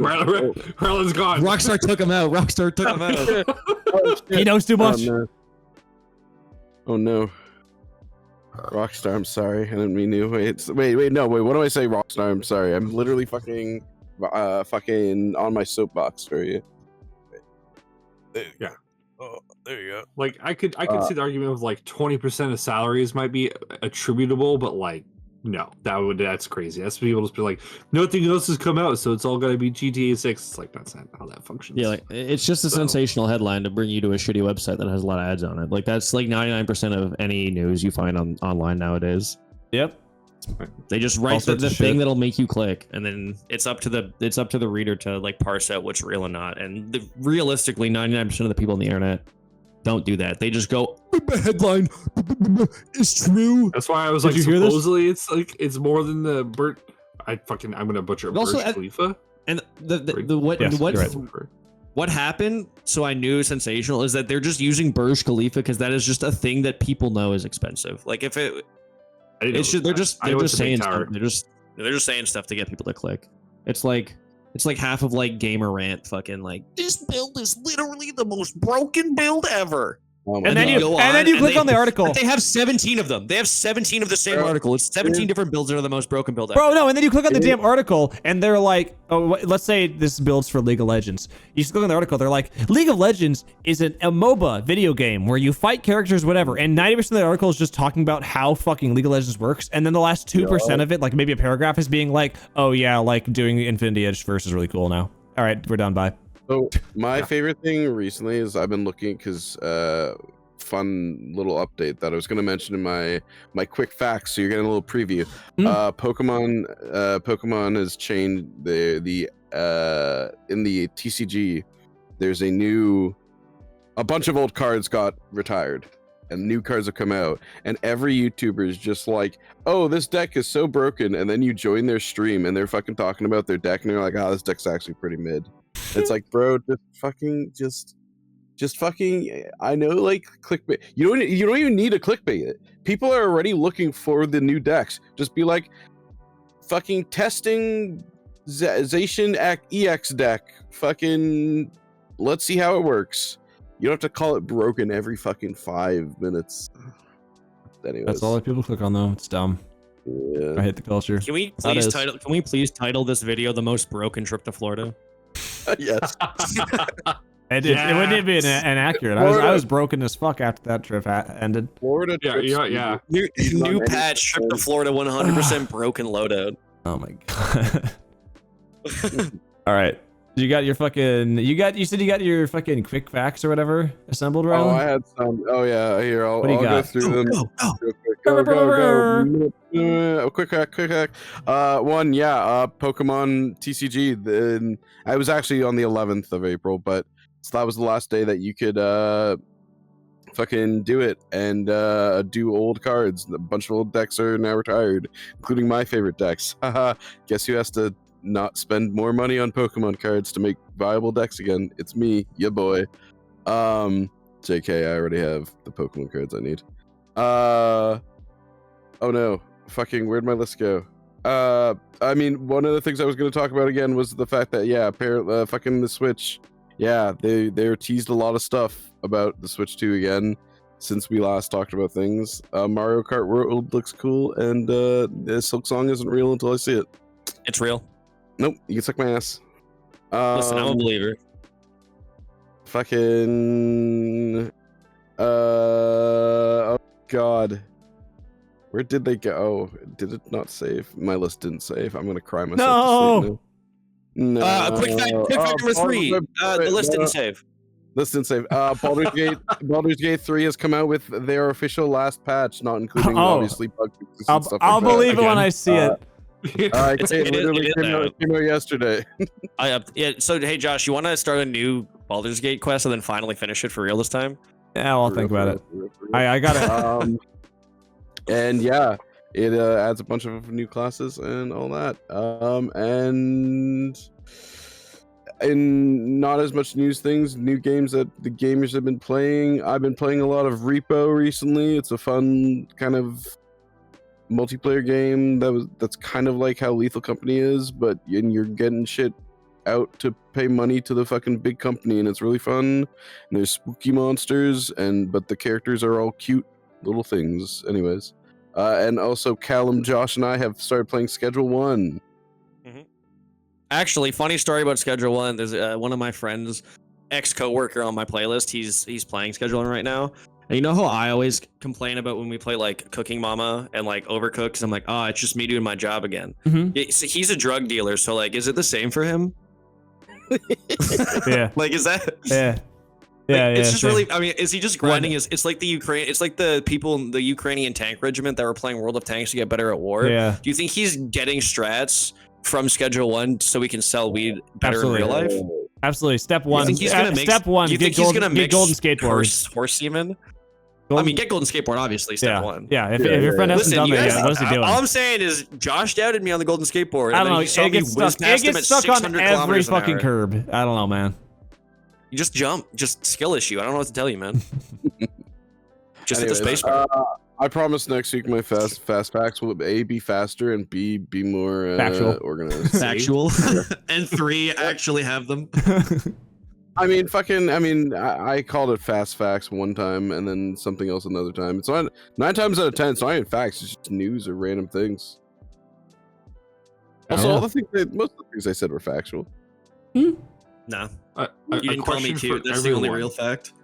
Marlon's gone. Rockstar took him out. Rockstar took him out. oh, he shit. knows too Oh, much. no. Oh no. Rockstar, I'm sorry. I didn't mean to. Wait, no, what do I say, Rockstar? I'm sorry. I'm literally fucking on my soapbox for you. There you Yeah. go. Oh, there you go. Like I could see the argument of like 20% of salaries might be attributable, but like no, that's crazy. That's people just be like, nothing else has come out, so it's all gotta be GTA 6. It's like that's not how that functions. Yeah, like it's just a So- sensational headline to bring you to a shitty website that has a lot of ads on it. Like that's like 99% of any news you find online nowadays. Yep. They just All write the sorts of thing shit. that'll make you click, and then It's up to the reader to like parse out what's real and not. And realistically, 99% of the people on the internet don't do that. They just go, the headline is true. That's why I was Did like, you hear this? supposedly it's more than the I'm gonna butcher But also, Burj Khalifa. And the what Yes, what you're right. what happened? So I knew sensational is that they're just using Burj Khalifa because that is just a thing that people know is expensive. Like if it, I didn't it's know just they're that. just I they're know just it's a big saying tower. stuff. They're just saying stuff to get people to click. It's like half of like gamer rant fucking like this build is literally the most broken build ever. Oh my And then God. you go and then you and click on the article. But they have 17 of them. They have 17 of the same Bro, article. It's 17 different builds that are the most broken build ever. Bro, no, and then you click on the It- damn article, and they're like, oh, let's say this builds for League of Legends. You just click on the article, they're like, League of Legends is a MOBA video game where you fight characters, whatever, and 90% of the article is just talking about how fucking League of Legends works, and then the last 2% of it, like maybe a paragraph, is being like, oh yeah, like doing Infinity Edge first is really cool now. All right, we're done, bye. So my Yeah. favorite thing recently is I've been looking because fun little update that I was going to mention in my quick facts. So you're getting a little preview. Pokemon has changed the in the TCG. There's a bunch of old cards got retired. And new cards have come out, and every YouTuber is just like, "Oh, this deck is so broken." And then you join their stream, and they're fucking talking about their deck, and they're like, "Oh, this deck's actually pretty mid." It's like, bro, just fucking. I know, like clickbait. You don't even need a clickbait it. People are already looking for the new decks. Just be like, fucking testing Zacian EX deck. Fucking, let's see how it works. You don't have to call it broken every fucking 5 minutes. Anyways, That's all that people click on, though. It's dumb. yeah. I hate the culture. Can we That please is- title this video "The Most Broken Trip to Florida"? Yes. It wouldn't even be inaccurate. I was broken as fuck after that trip ended. Florida. Yeah, trips yeah. New, He's not new ready. patch trip to Florida 100% broken loadout. Oh my god. All right. You got your fucking. You said you got your fucking quick facts or whatever assembled, Oh, Rylan? I had some. Oh yeah, here I'll What do you go got? through them. Go. Real quick. Go. Quick hack. One, yeah. Pokemon TCG. Then I was actually on the 11th of April, but so that was the last day that you could fucking do it and do old cards. A bunch of old decks are now retired, including my favorite decks. Haha. Guess who has to not spend more money on Pokemon cards to make viable decks again? It's me, ya boy. JK, I already have the Pokemon cards I need. Oh no, fucking, where'd my list go? I mean, one of the things I was going to talk about again was the fact that, yeah, apparently, fucking the Switch, yeah, they're teased a lot of stuff about the Switch 2 again since we last talked about things. Mario Kart World looks cool, and the Silk Song isn't real until I see it. It's real. Nope, you can suck my ass. Listen, I'm a believer. Fucking. Oh God. Where did they go? Oh, did it not save? My list didn't save. I'm gonna cry myself to sleep now. No. Quick fact number 3. The list didn't save. List didn't save. Baldur's Gate 3 has come out with their official last patch, not including obviously bug fixes and stuff I'll like believe that. it when I see it. It came out yesterday. Yeah. So hey, Josh, you want to start a new Baldur's Gate quest and then finally finish it for real this time? Yeah, I'll think about it. I got it. And yeah, it adds a bunch of new classes and all that. And not as much new games that the gamers have been playing. I've been playing a lot of Repo recently. It's a fun kind of multiplayer game that's kind of like how Lethal Company is, but you're getting shit out to pay money to the fucking big company, and it's really fun. And there's spooky monsters, but the characters are all cute little things. Anyways, and also Callum, Josh, and I have started playing Schedule 1. Actually, funny story about Schedule 1. There's one of my friends, ex-coworker on my playlist. He's playing Schedule 1 right now. And you know how I always complain about when we play like Cooking Mama and like Overcooked? Because I'm like, oh, it's just me doing my job again. So he's a drug dealer, so like, is it the same for him? Yeah. Like, is that? Yeah. It's just really. I mean, is he just grinding? It's like the Ukraine. It's like the people in the Ukrainian tank regiment that were playing World of Tanks to get better at war. Yeah. Do you think he's getting strats from Schedule 1 so we can sell weed better Absolutely. in real life? Absolutely. Step 1. You think he's gonna Step 1. Do you think he's gonna mix golden skateboards. horse semen? I mean, get golden skateboard, obviously. Step 1. Yeah. If your friend hasn't done that yet, what's he doing? All I'm saying is, Josh doubted me on the golden skateboard. I don't know. It gets stuck on every fucking curb. I don't know, man. You just jump. Just skill issue. I don't know what to tell you, man. Just hit the space bar. I promise next week my fast facts will A, be faster, and B, be more Factual. organized. Factual. And 3, actually have them. I mean, I called it fast facts one time and then something else another time. It's not 9 times out of 10. It's not even facts. It's just news or random things. Also, all the things most of the things I said were factual. No, you didn't call me cute. That's the only real fact.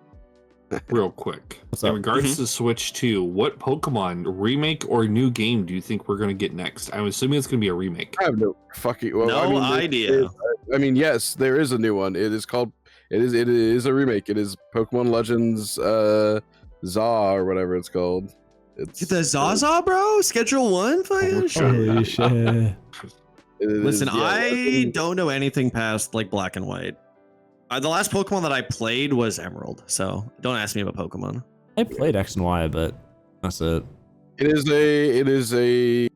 Real quick, What's in up? regards to Switch 2, what Pokemon remake or new game do you think we're gonna get next? I'm assuming it's gonna be a remake. I have no fucking Idea. I mean, yes, there is a new one. It is called. It is a remake. It is Pokemon Legends Za or whatever it's called. It's The Zaza, bro? Schedule 1? Fucking Holy shit. Listen, I don't know anything past like Black and White. The last Pokemon that I played was Emerald, so don't ask me about Pokemon. I played X and Y, but that's it. It is the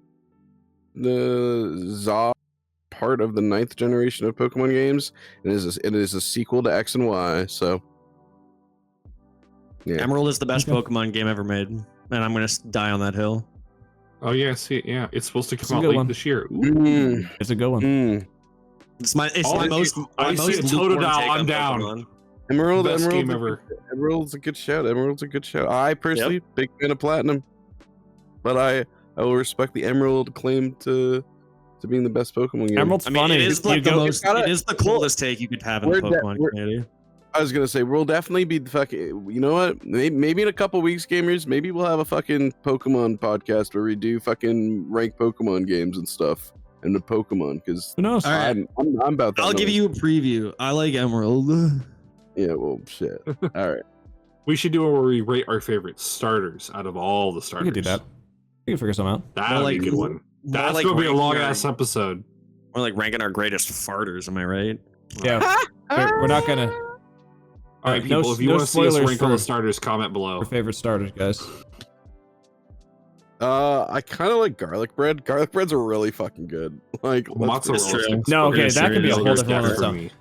Za part of the 9th generation of Pokemon games. It is a sequel to X and Y. So yeah, Emerald is the best Pokemon game ever made, and I'm gonna die on that hill. Oh yeah, see, yeah, it's supposed to It's come a out good late one. this year. It's a good one. It's my I most see it lukewarm Totodile, take I'm on down. Pokemon. Emerald's Best a good shout. Emerald's a good shout. I personally big fan of Platinum, but I will respect the Emerald claim to being the best Pokemon game. Emerald's I mean, funny. it is like it is the coolest take you could have in the Pokemon community. I was gonna say we'll definitely be the fucking. You know what? Maybe in a couple weeks, gamers. Maybe we'll have a fucking Pokemon podcast where we do fucking rank Pokemon games and stuff and the Pokemon because Who knows? All right. I'm about that. I'll give you a preview. I like Emerald. Yeah. Well, shit. All right. We should do it where we rate our favorite starters out of all the We starters. could do that. We can figure something out. That would be a good one. That's like gonna be a ranking long our- ass episode. We're like ranking our greatest farters. Am I right? Yeah. we're not gonna. All right, no- people. If you no want to see us spoilers rank all for- the starters, comment below. Our favorite starters, guys. I kind of like garlic bread. Garlic bread's are really fucking good. Like Mozzarella true. sticks. No, okay, It's that could be a really whole good different one for on me. its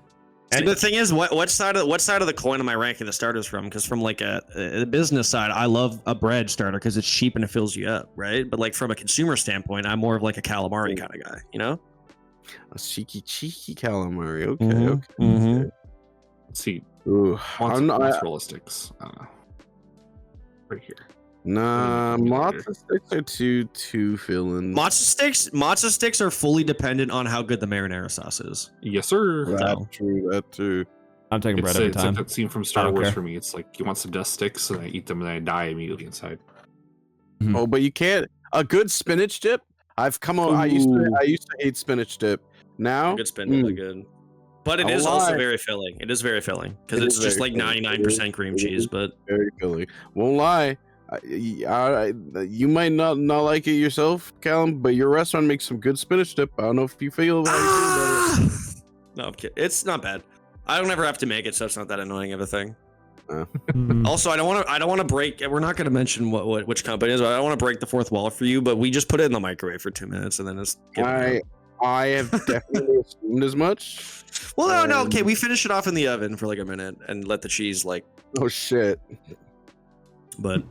And the thing is, what side of the coin am I ranking the starters from? Because from like a business side, I love a bread starter because it's cheap and it fills you up, right? But like from a consumer standpoint, I'm more of like a calamari kind of guy, you know? a cheeky calamari. Okay. Mhm, Okay. mhm. Let's see. Ooh, What's I'm not. realistics? Right here. Nah, Mm, matzo sticks are too filling. Matzo sticks are fully dependent on how good the marinara sauce is. Yes, sir. That true. That too. I'm taking bread every It's time. like that scene from I Star don't Wars care. for me. It's like you want some dust sticks, and I eat them, and I die immediately inside. Oh, but you can't. A good spinach dip. I've come on. I used to hate spinach dip. Now, Good spin, really good. But it I'll is also lie. very filling. It is very filling because It it's is just very like filling. 99% cream It is. cheese. But very filling. Won't lie. You might not like it yourself, Callum, but your restaurant makes some good spinach dip. I don't know if you feel how you feel about it. No, I'm kidding. It's not bad. I don't ever have to make it, so it's not that annoying of a thing. Mm. Also, I don't want to break. We're not going to mention which company it is, but I don't want to break the fourth wall for you. But we just put it in the microwave for 2 minutes, and then it's. I have definitely assumed as much. Well, no, okay. We finish it off in the oven for like a minute and let the cheese like. Oh shit! But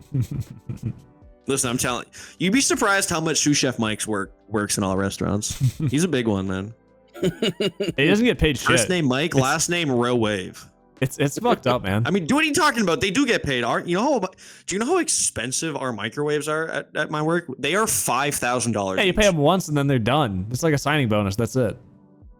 listen, I'm telling you'd be surprised how much sous chef Mike's works in all restaurants. He's a big one, man. He doesn't get paid shit. First name Mike, last name Row Wave. It's fucked up, man. I mean, what are you talking about? They do get paid. Do you know how expensive our microwaves are at my work? They are $5,000. Yeah, you pay them once and then they're done. It's like a signing bonus. That's it.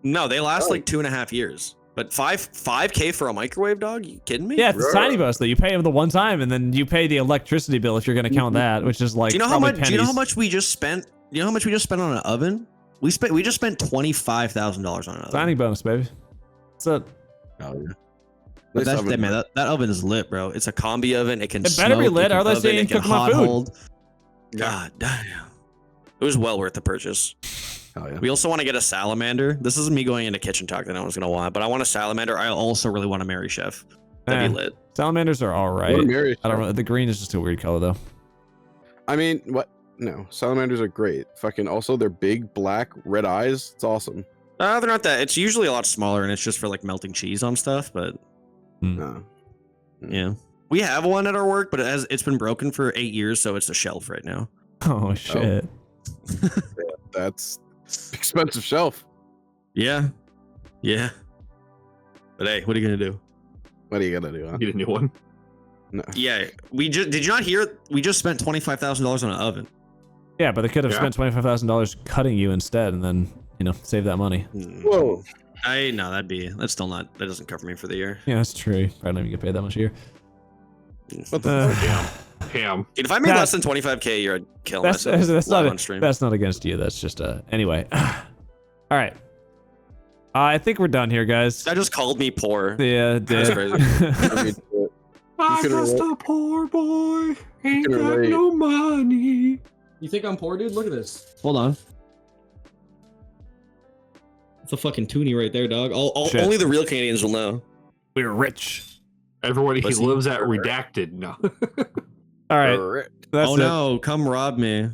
No, they last like 2.5 years. But $5K for a microwave, dog? You kidding me? Yeah, it's a signing bonus though. You pay them the one time and then you pay the electricity bill if you're gonna count that, which is like. Do you know how much? Do you know how much we just spent? You know how much we just spent on an oven? We just spent $25,000 on an oven. Signing bonus, baby. That's it. Oh yeah. But that oven is lit, bro. It's a combi oven. It can. It better be smoke, lit, it can or else they oven, ain't it can cooking my hot food. hold. God damn. It was well worth the purchase. Oh yeah. We also want to get a salamander. This isn't me going into kitchen talk that no one's gonna want, but I want a salamander. I also really want a Mary Chef. That'd be lit. Salamanders are all right. Mary I don't know. The green is just a weird color though. I mean, what? No, salamanders are great. Fucking also, they're big, black, red eyes. It's awesome. They're not that. It's usually a lot smaller, and it's just for like melting cheese on stuff. But No. yeah, we have one at our work, but it's been broken for 8 years, so it's a shelf right now. Oh shit. That's expensive shelf. Yeah. But hey, what are you gonna do? What are you gonna do? Huh? Get a new one. No. Yeah, did you not hear? We just spent $25,000 on an oven. Yeah, but they could have Yeah. spent $25,000 cutting you instead, and then save that money. Whoa. That's still not. That doesn't cover me for the year. Yeah, that's true. I don't even get paid that much a year. What the fuck? Ham. Dude, if I made That- less than 25K a year, I'd kill That's myself. not live on stream. that's not against you. That's just anyway. All right. I think we're done here, guys. That just called me poor. Yeah, That's crazy. I'm could've just wrote- a poor boy. Ain't could've got wrote- no money. You think I'm poor, dude? Look at this. Hold on. It's a fucking toonie right there, dog. Shit. Only the real Canadians will know. We're rich. Everybody he Pussy. lives at redacted. No. All right. That's Oh it. no, come rob me.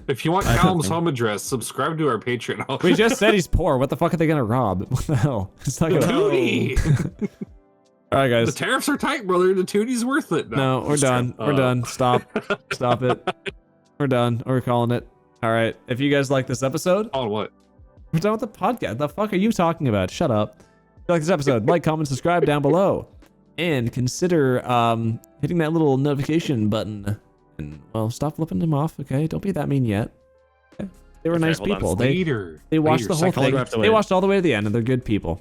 If you want I Callum's don't home address, subscribe to our Patreon. We just said he's poor. What the fuck are they gonna rob? What the hell? It's not the gonna. toonie. All right, The guys. tariffs are tight, brother. The tootie's worth it. No, we're done. We're done. Stop. Stop it. We're done. We're calling it. All right. If you guys like this episode, On what? we're done with the podcast. The fuck are you talking about? Shut up. If you like this episode, like, comment, subscribe down below, and consider hitting that little notification button. And well, stop flipping them off. Okay, don't be that mean yet. Okay? They were Okay, nice hold on. people. Later. They watched Later. the whole Second- How long thing. do I have to They wait? watched all the way to the end, and they're good people.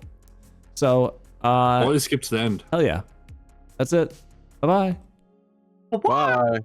So, Always skip to the end. hell yeah. That's it. Bye bye. Bye.